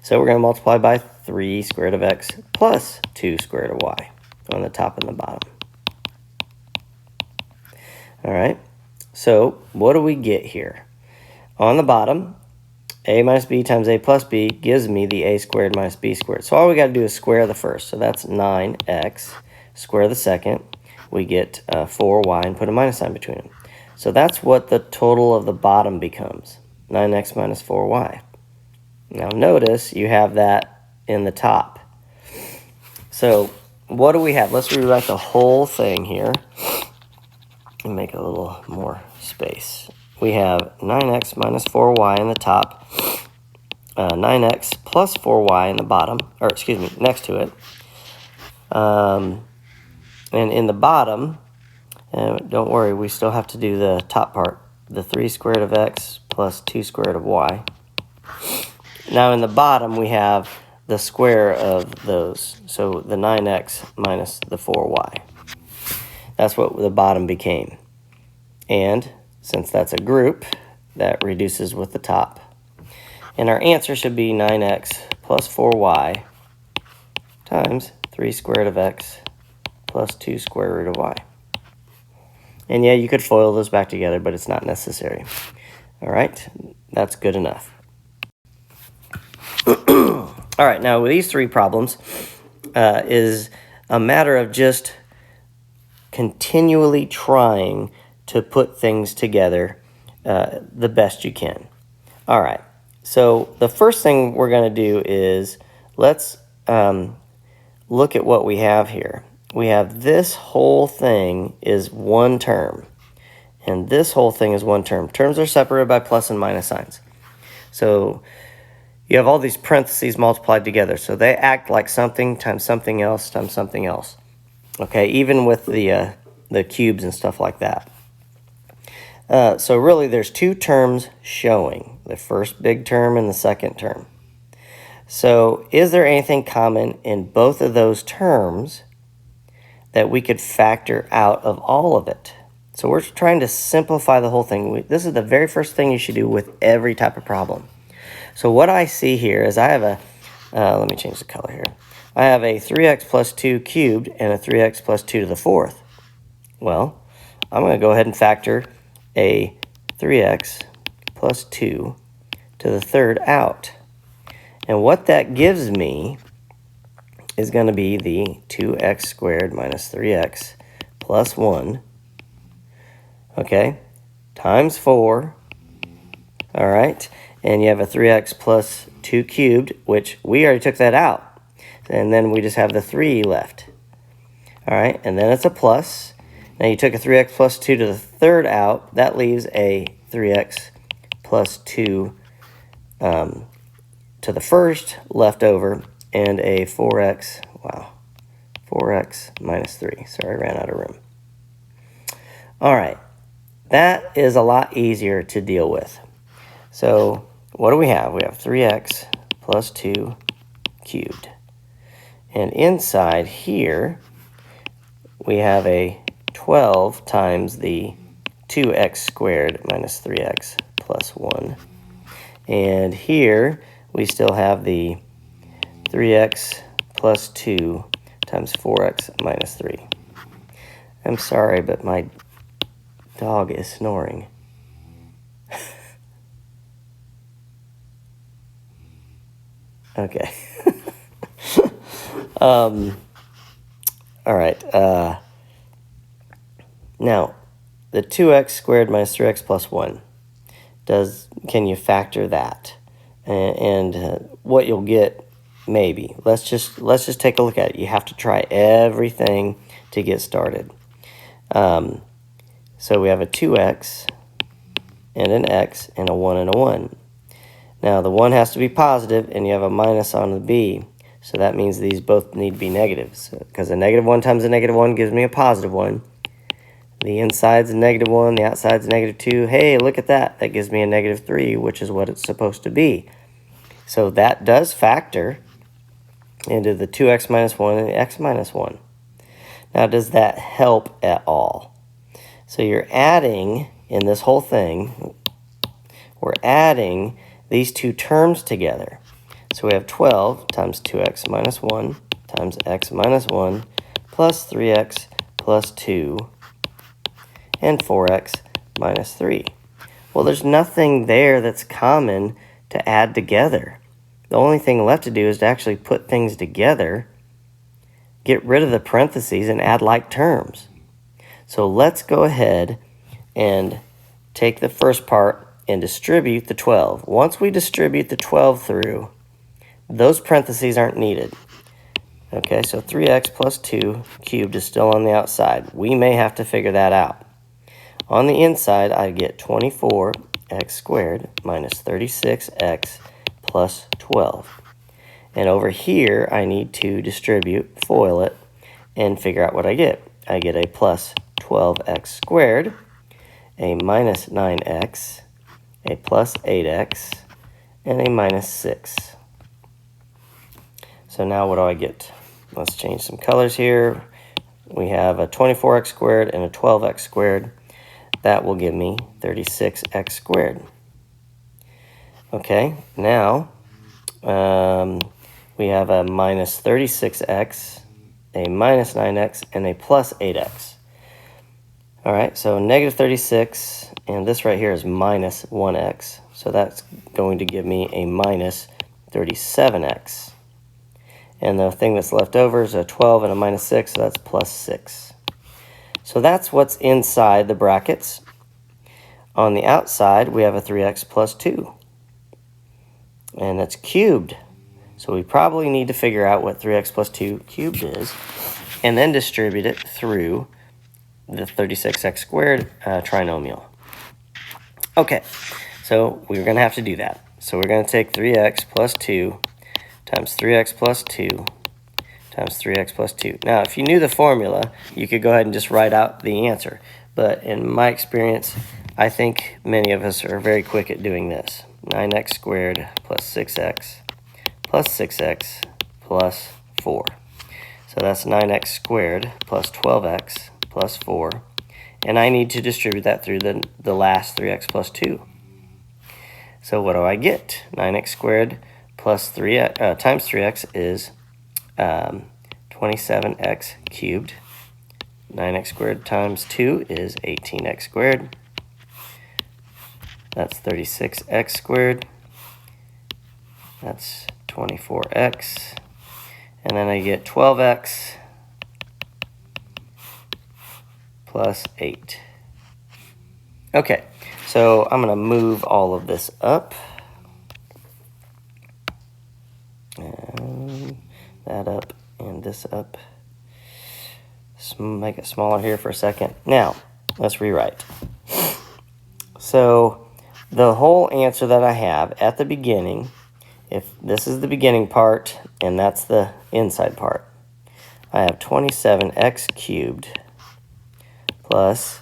so we're going to multiply by 3 square root of x plus 2 square root of y on the top and the bottom. All right, so what do we get here? On the bottom, a minus b times a plus b gives me the a squared minus b squared. So all we got to do is square the first. So that's 9x, square the second. We get 4y and put a minus sign between them. So that's what the total of the bottom becomes. 9x minus 4y. Now notice you have that in the top. So what do we have? Let's rewrite the whole thing here and make a little more space. We have 9x minus 4y in the top, 9x plus 4y in the bottom, or excuse me, next to it. And in the bottom, don't worry, we still have to do the top part, the 3 squared of x plus 2 squared of y. Now in the bottom, we have the square of those, so the 9x minus the 4y. That's what the bottom became. And since that's a group, that reduces with the top. And our answer should be 9x plus 4y times 3 squared of x plus 2 square root of y. And yeah, you could FOIL those back together, but it's not necessary. All right, that's good enough. All right, now with these three problems is a matter of just continually trying to put things together the best you can. All right, so the first thing we're going to do is let's look at what we have here. We have this whole thing is one term, and this whole thing is one term. Terms are separated by plus and minus signs. So you have all these parentheses multiplied together, so they act like something times something else times something else. Okay, even with the cubes and stuff like that. So really there's two terms showing, the first big term and the second term. So is there anything common in both of those terms that we could factor out of all of it? So we're trying to simplify the whole thing. This is the very first thing you should do with every type of problem. So what I see here is I have a, let me change the color here. I have a 3x plus 2 cubed and a 3x plus 2 to the fourth. Well, I'm going to go ahead and factor a 3x plus 2 to the third out. And what that gives me is going to be the 2x squared minus 3x plus 1, okay, times 4, all right, and you have a 3x plus 2 cubed, which we already took that out, and then we just have the 3 left, all right, and then it's a plus. Now you took a 3x plus 2 to the third out, that leaves a 3x plus 2 to the first left over, and a 4x, wow, 4x minus 3. Sorry, I ran out of room. All right, that is a lot easier to deal with. So what do we have? We have 3x plus 2 cubed. And inside here, we have a 12 times the 2x squared minus 3x plus 1. And here, we still have the 3x plus 2 times 4x minus 3. I'm sorry, but my dog is snoring. Okay. All right. Now, the 2x squared minus 3x plus 1. Can you factor that? And what you'll get, maybe. Let's just take a look at it. You have to try everything to get started. So we have a 2x and an x and a 1 and a 1. Now the 1 has to be positive, and you have a minus on the b. So that means these both need to be negatives, because a negative 1 times a negative 1 gives me a positive 1. The inside's a negative 1, the outside's a negative 2. Hey, look at that. That gives me a negative 3, which is what it's supposed to be. So that does factor into the 2x minus 1 and the x minus 1. Now, does that help at all? So you're adding, in this whole thing, we're adding these two terms together. So we have 12 times 2x minus 1 times x minus 1 plus 3x plus 2 and 4x minus 3. Well, there's nothing there that's common to add together. The only thing left to do is to actually put things together, get rid of the parentheses, and add like terms. So let's go ahead and take the first part and distribute the 12. Once we distribute the 12 through, those parentheses aren't needed. Okay, so 3x plus 2 cubed is still on the outside. We may have to figure that out. On the inside, I get 24x squared minus 36x plus 12. And over here, I need to distribute, FOIL it, and figure out what I get. I get a plus 12x squared, a minus 9x, a plus 8x, and a minus 6. So now what do I get? Let's change some colors here. We have a 24x squared and a 12x squared. That will give me 36x squared. Okay, now we have a minus 36x, a minus 9x, and a plus 8x. All right, so negative 36, and this right here is minus 1x. So that's going to give me a minus 37x. And the thing that's left over is a 12 and a minus 6, so that's plus 6. So that's what's inside the brackets. On the outside, we have a 3x plus 2. And that's cubed. So we probably need to figure out what 3x plus 2 cubed is, and then distribute it through the 36x squared trinomial. Okay, so we're going to have to do that. So we're going to take 3x plus 2 times 3x plus 2 times 3x plus 2. Now, if you knew the formula, you could go ahead and just write out the answer. But in my experience, I think many of us are very quick at doing this. 9x squared plus 6x plus 6x plus 4. So that's 9x squared plus 12x plus 4. And I need to distribute that through the last 3x plus 2. So what do I get? 9x squared plus 3 times 3x is 27x cubed. 9x squared times 2 is 18x squared. That's 36x squared. That's 24x. And then I get 12x plus 8. Okay, so I'm going to move all of this up. And that up and this up. Make it smaller here for a second. Now, let's rewrite. So the whole answer that I have at the beginning, if this is the beginning part and that's the inside part, I have 27x cubed plus,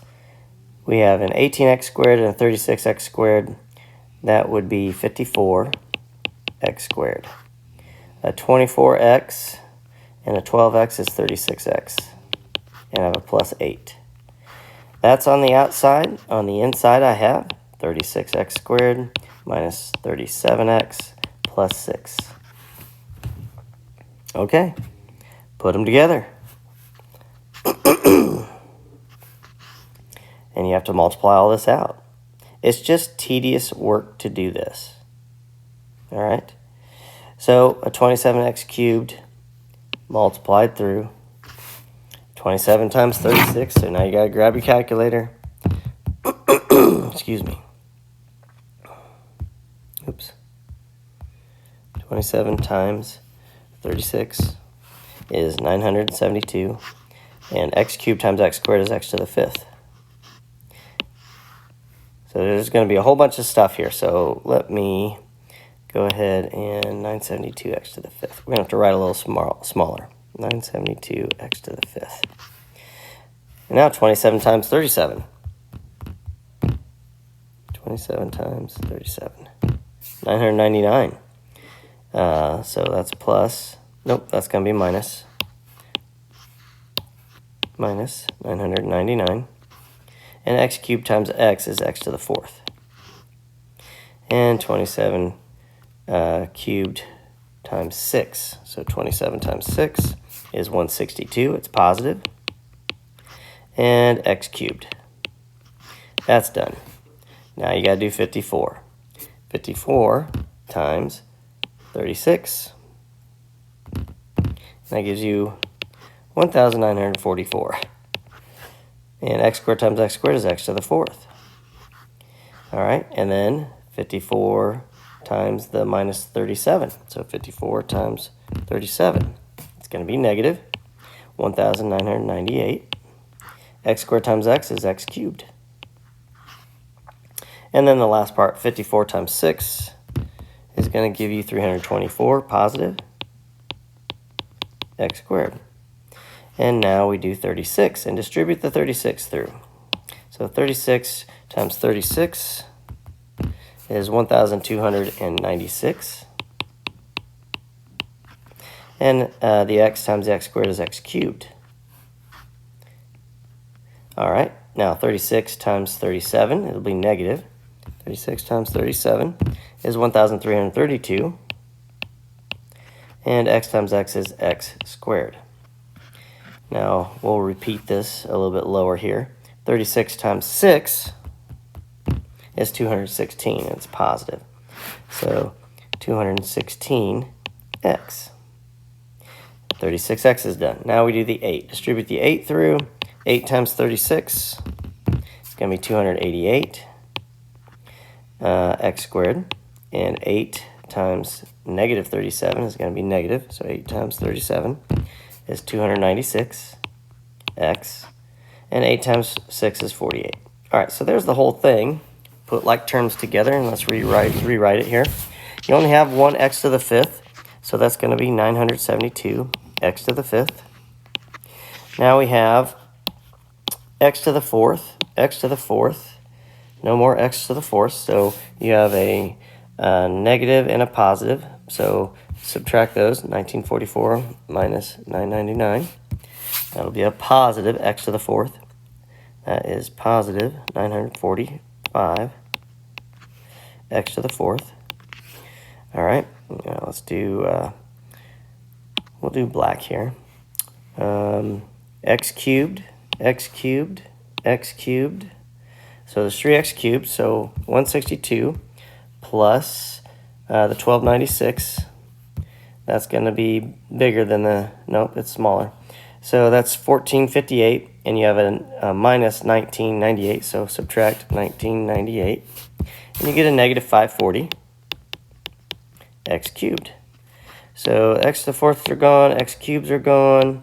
we have an 18x squared and a 36x squared. That would be 54x squared. A 24x and a 12x is 36x. And I have a plus 8. That's on the outside. On the inside, I have 36x squared minus 37x plus 6. Okay, put them together. And you have to multiply all this out. It's just tedious work to do this. All right? So a 27x cubed multiplied through 27 times 36. So now you got to grab your calculator. Excuse me. Oops. 27 times 36 is 972. And x cubed times x squared is x to the 5th. So there's going to be a whole bunch of stuff here. So let me go ahead and 972x to the 5th. We're going to have to write a little smaller. 972x to the 5th. And now 27 times 37. 27 times 37. 999. So that's plus. Nope, that's going to be minus. Minus 999. And x cubed times x is x to the 4th. And 27 cubed times 6. So 27 times 6 is 162. It's positive. And x cubed. That's done. Now you got to do 54. 54 times 36. That gives you 1,944. And x squared times x squared is x to the 4th. All right, and then 54 times the minus 37. So 54 times 37. It's going to be negative 1,998. X squared times x is x cubed. And then the last part, 54 times 6, is going to give you 324 positive x squared. And now we do 36 and distribute the 36 through. So 36 times 36 is 1,296. And the x times the x squared is x cubed. All right, now 36 times 37, it'll be negative. 36 times 37 is 1,332. And x times x is x squared. Now, we'll repeat this a little bit lower here. 36 times 6 is 216, and it's positive. So 216x. 36x is done. Now we do the 8. Distribute the 8 through. 8 times 36 is going to be 288 x squared. And 8 times negative 37 is going to be negative. So 8 times 37 is 296x. And 8 times 6 is 48. All right, so there's the whole thing. Put like terms together, and let's rewrite it here. You only have one x to the 5th, so that's going to be 972 x to the 5th. Now we have x to the 4th, x to the 4th. No more x to the 4th, so you have a negative and a positive. So subtract those, 1944 minus 999. That'll be a positive x to the 4th. That is positive 945 x to the 4th. All right, now let's do, we'll do black here. X cubed, x cubed, x cubed. So there's 3x cubed, so 162 plus the 1296. That's going to be bigger than the, nope, it's smaller. So that's 1458, and you have a minus 1998, so subtract 1998. And you get a negative 540 x cubed. So x to the 4th are gone, x cubes are gone.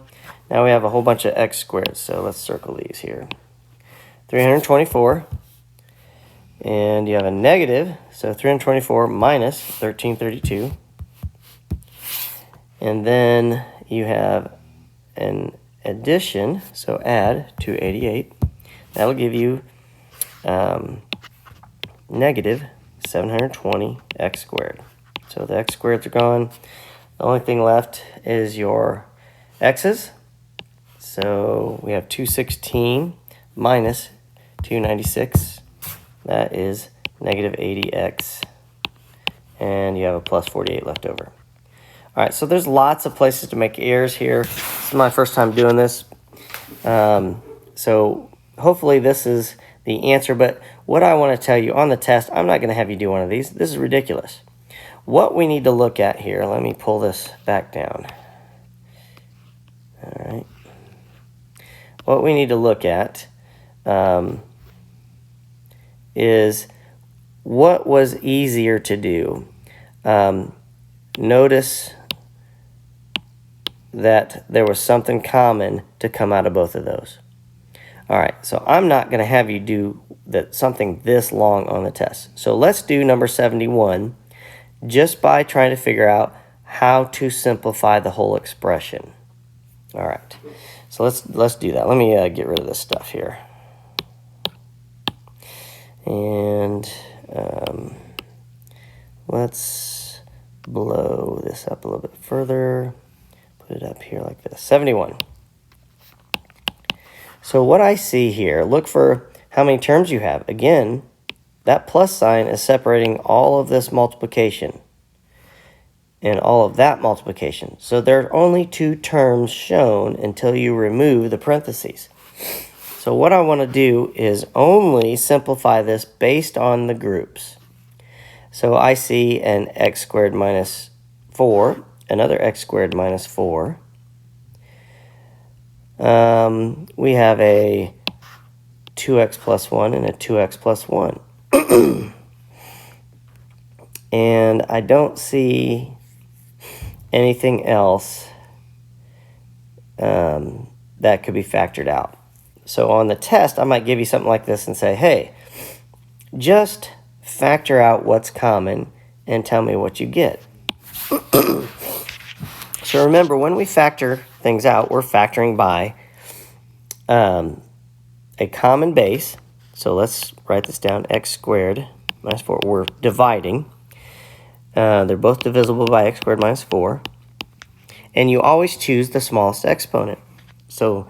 Now we have a whole bunch of x squared, so let's circle these here. 324, and you have a negative, so 324 minus 1332. And then you have an addition, so add 288. That'll give you negative 720 x squared. So the x squareds are gone. The only thing left is your x's. So we have 216 minus 296. That is negative 80x. And you have a plus 48 left over. All right, so there's lots of places to make errors here. This is my first time doing this. So hopefully this is the answer. But what I want to tell you on the test, I'm not going to have you do one of these. This is ridiculous. What we need to look at here, let me pull this back down. All right. What we need to look at is what was easier to do. Notice that there was something common to come out of both of those. All right, so I'm not going to have you do something this long on the test. So let's do number 71 just by trying to figure out how to simplify the whole expression. All right, so let's do that. Let me get rid of this stuff here. And let's blow this up a little bit further. Put it up here like this. 71. So what I see here, look for how many terms you have. Again, that plus sign is separating all of this multiplication and all of that multiplication. So there are only 2 terms shown until you remove the parentheses. So what I want to do is only simplify this based on the groups. So I see an x squared minus 4, another x squared minus 4. We have a 2x plus 1 and a 2x plus 1. And I don't see anything else that could be factored out. So on the test, I might give you something like this and say, hey, just factor out what's common and tell me what you get. So remember, when we factor things out, we're factoring by a common base. So let's write this down, x squared minus 4. We're dividing. They're both divisible by x squared minus 4. And you always choose the smallest exponent. So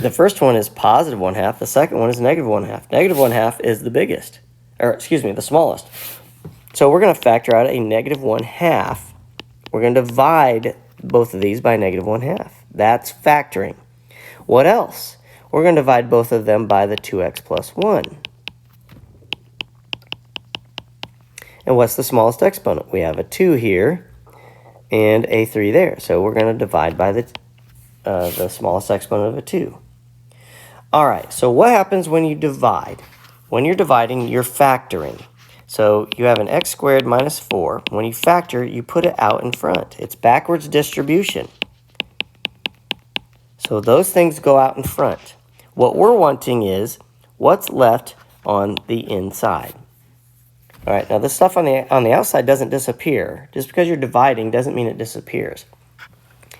the first one is positive 1/2. The second one is negative 1/2. Negative 1/2 is the biggest, or excuse me, the smallest. So we're going to factor out a negative 1/2. We're going to divide both of these by negative 1/2. That's factoring. What else? We're going to divide both of them by the 2x plus 1. And what's the smallest exponent? We have a 2 here and a 3 there. So we're going to divide by the smallest exponent of a 2. All right, so what happens when you divide? When you're dividing, you're factoring. So you have an x squared minus 4. When you factor, you put it out in front. It's backwards distribution. So those things go out in front. What we're wanting is what's left on the inside. All right, now this stuff on the outside doesn't disappear. Just because you're dividing doesn't mean it disappears.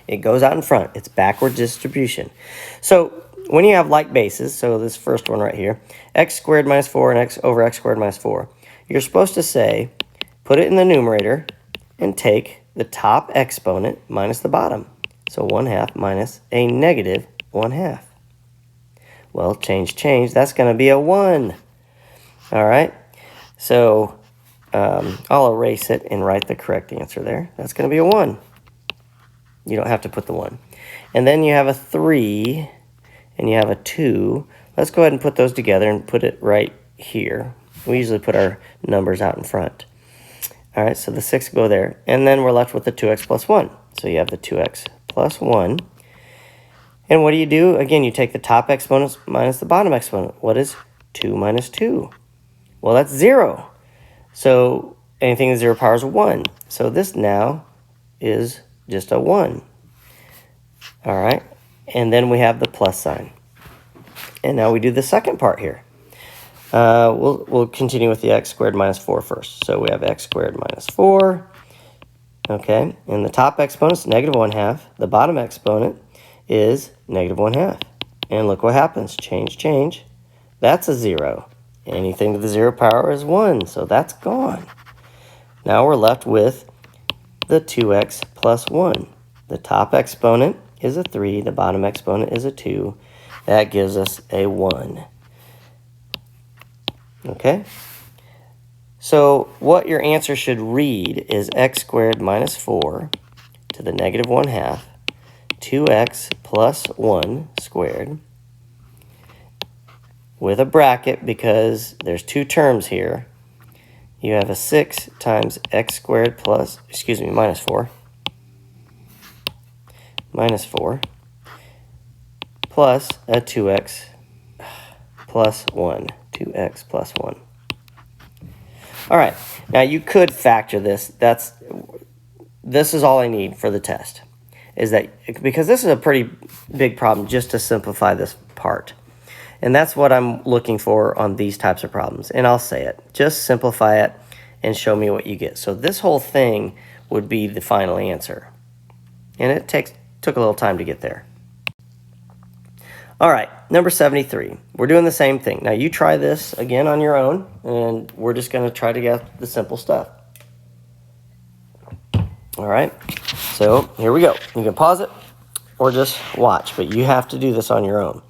It goes out in front. It's backward distribution. So when you have like bases, so this first one right here, x squared minus 4 and x over x squared minus 4, you're supposed to say, put it in the numerator and take the top exponent minus the bottom. So 1/2 minus a negative 1/2. Well, change, that's going to be a 1. All right, so I'll erase it and write the correct answer there. That's going to be a 1. You don't have to put the 1. And then you have a 3 and you have a 2. Let's go ahead and put those together and put it right here. We usually put our numbers out in front. All right, so the 6 go there. And then we're left with the 2x plus 1. So you have the 2x plus 1. And what do? Again, you take the top exponent minus the bottom exponent. What is 2 minus 2? Well, that's 0. So anything in 0 power is 1. So this now is just a 1. All right, and then we have the plus sign. And now we do the second part here. We'll continue with the x squared minus 4 first. So we have x squared minus 4. Okay, and the top exponent is negative 1/2. The bottom exponent is negative 1/2. And look what happens. Change. That's a 0. Anything to the 0 power is 1, so that's gone. Now we're left with the 2x plus 1. The top exponent is a 3. The bottom exponent is a 2. That gives us a 1. Okay? So what your answer should read is x squared minus 4 to the negative 1/2, 2x plus 1 squared, with a bracket because there's two terms here. You have a 6 times x squared plus, minus 4, plus a 2x plus 1, 2x plus 1. All right, now you could factor this. This is all I need for the test, is that because this is a pretty big problem just to simplify this part. And that's what I'm looking for on these types of problems. And I'll say it. Just simplify it and show me what you get. So this whole thing would be the final answer. And it took a little time to get there. All right, number 73. We're doing the same thing. Now you try this again on your own, and we're just going to try to get the simple stuff. All right, so here we go. You can pause it or just watch, but you have to do this on your own.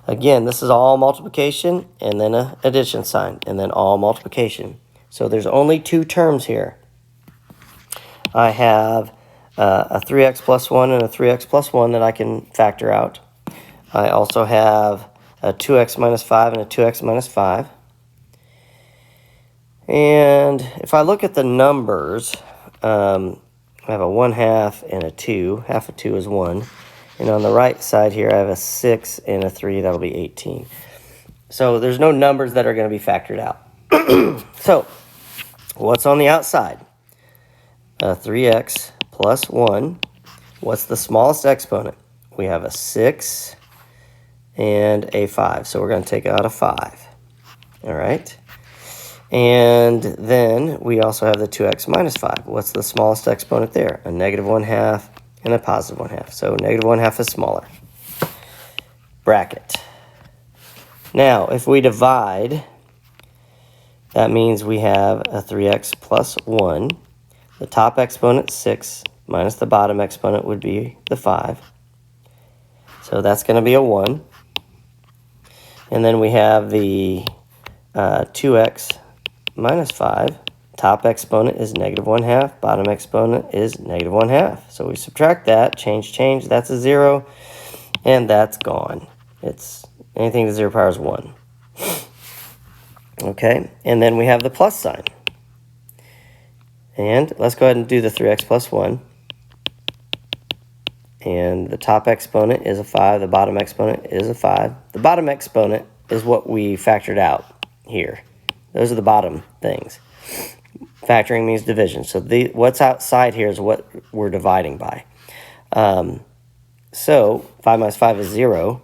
Again, this is all multiplication and then an addition sign and then all multiplication. So there's only two terms here. I have a 3x plus 1 and a 3x plus 1 that I can factor out. I also have a 2x minus 5 and a 2x minus 5. And if I look at the numbers, I have a 1/2 and a 2. Half of 2 is 1. And on the right side here, I have a 6 and a 3. That'll be 18. So there's no numbers that are going to be factored out. So, what's on the outside? 3x plus 1. What's the smallest exponent? We have a 6 and a 5. So we're going to take out a 5. All right. And then we also have the 2x minus 5. What's the smallest exponent there? A negative 1/2 and a positive 1/2. So negative 1/2 is smaller. Bracket. Now, if we divide, that means we have a 3x plus 1. The top exponent, 6, minus the bottom exponent would be the 5. So that's going to be a 1. And then we have the 2x minus 5. Top exponent is negative 1/2. Bottom exponent is negative 1/2. So we subtract that, change, that's a 0, and that's gone. It's anything to 0 power is 1. Okay, and then we have the plus sign. And let's go ahead and do the 3x plus 1. And the top exponent is a 5. The bottom exponent is a 5. The bottom exponent is what we factored out here. Those are the bottom things. Factoring means division. So what's outside here is what we're dividing by. So 5 minus 5 is 0.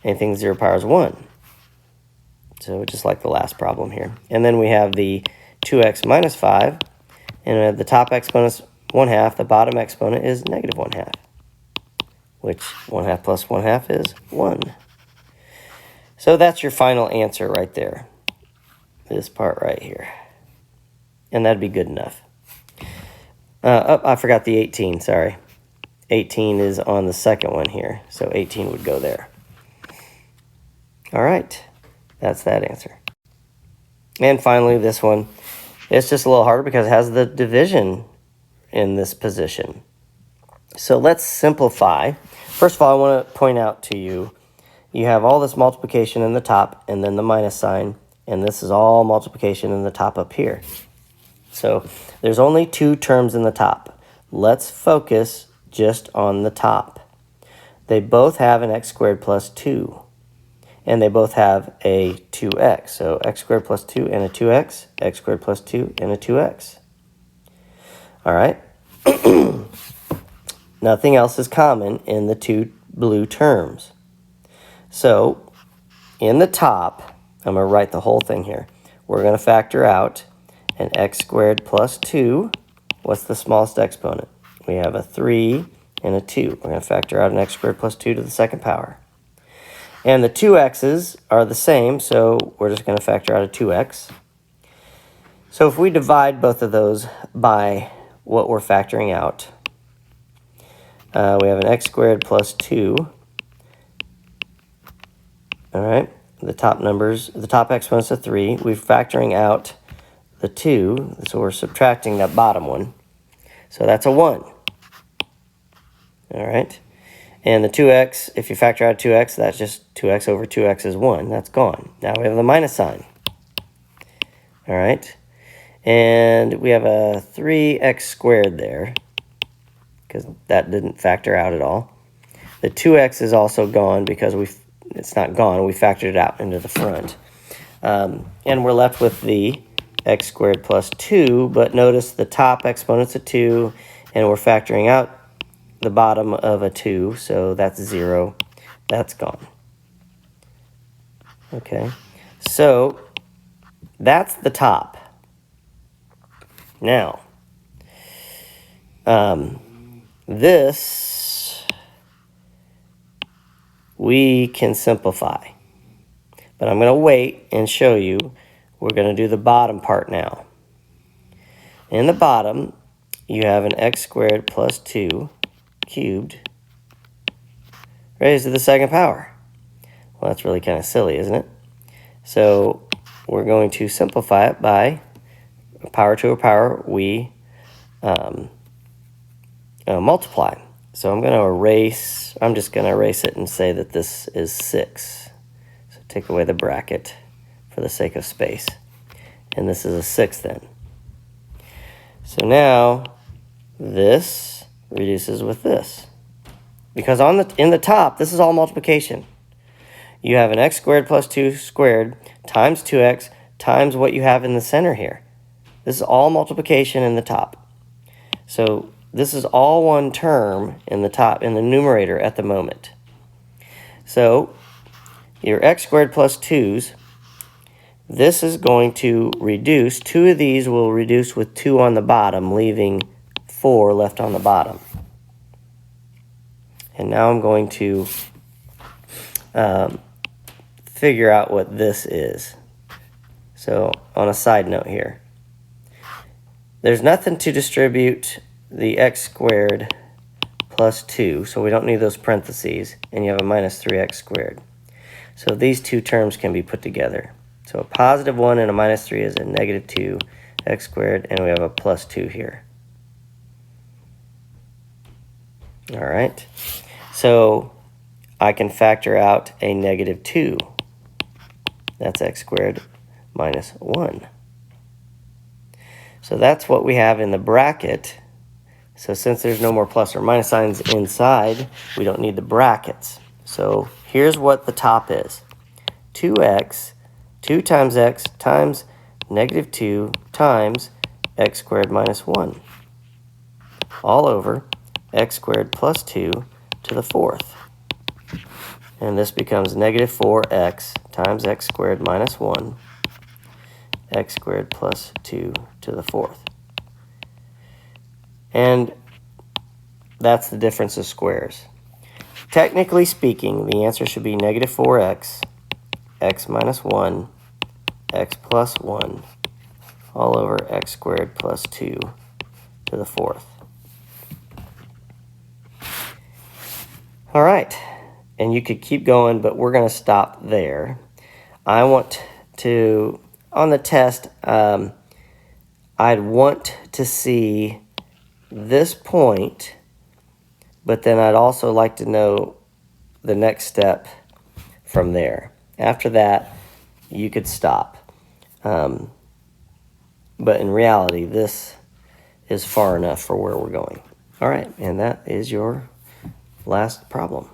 Anything 0 power is 1. So just like the last problem here. And then we have the 2x minus 5. And the top exponent is 1/2. The bottom exponent is negative 1/2. Which 1/2 plus 1/2 is 1. So that's your final answer right there. This part right here. And that'd be good enough. I forgot the 18, sorry. 18 is on the second one here. So 18 would go there. All right. That's that answer. And finally, this one. It's just a little harder because it has the division in this position. So let's simplify. First of all, I want to point out to you, you have all this multiplication in the top and then the minus sign, and this is all multiplication in the top up here. So there's only 2 terms in the top. Let's focus just on the top. They both have an x squared plus 2. And they both have a 2x. So x squared plus 2 and a 2x, x squared plus 2 and a 2x. All right. Nothing else is common in the 2 blue terms. So in the top, I'm going to write the whole thing here. We're going to factor out an x squared plus 2. What's the smallest exponent? We have a 3 and a 2. We're going to factor out an x squared plus 2 to the second power. And the 2x's are the same, so we're just going to factor out a 2x. So if we divide both of those by what we're factoring out, we have an x squared plus 2. All right, the top exponent's a 3. We're factoring out the 2, so we're subtracting that bottom one. So that's a 1. All right. And the 2x, if you factor out 2x, that's just 2x over 2x is 1. That's gone. Now we have the minus sign. All right. And we have a 3x squared there because that didn't factor out at all. The 2x is also gone because it's not gone. We factored it out into the front. And we're left with the x squared plus 2. But notice the top exponent's a 2, and we're factoring out the bottom of a 2, so that's 0. That's gone. Okay, so that's the top. Now, this we can simplify, but I'm going to wait and show you. We're going to do the bottom part now. In the bottom, you have an x squared plus 2 cubed raised to the second power. Well, that's really kind of silly, isn't it? So we're going to simplify it by a power to a power. We multiply. So I'm just going to erase it and say that this is 6. So take away the bracket for the sake of space. And this is a 6 then. So now this reduces with this. Because in the top, this is all multiplication. You have an x squared plus 2 squared times 2x times what you have in the center here. This is all multiplication in the top. So this is all one term in the top, in the numerator at the moment. So your x squared plus 2's, this is going to reduce. 2 of these will reduce with 2 on the bottom, leaving 4 left on the bottom. And now I'm going to figure out what this is. So on a side note here, there's nothing to distribute the x squared plus 2, so we don't need those parentheses, and you have a minus 3x squared. So these two terms can be put together. So a positive 1 and a minus 3 is a negative 2x squared, and we have a plus 2 here. All right, so I can factor out a negative 2. That's x squared minus 1. So that's what we have in the bracket. So since there's no more plus or minus signs inside, we don't need the brackets. So here's what the top is. 2x, 2 times x times negative 2 times x squared minus 1, all over x squared plus 2 to the 4th. And this becomes negative 4x times x squared minus 1, x squared plus 2 to the 4th. And that's the difference of squares. Technically speaking, the answer should be negative 4x, x minus 1, x plus 1, all over x squared plus 2 to the 4th. All right, and you could keep going, but we're going to stop there. I want to, on the test, I'd want to see this point, but then I'd also like to know the next step from there. After that, you could stop. But in reality, this is far enough for where we're going. All right, and that is your last problem.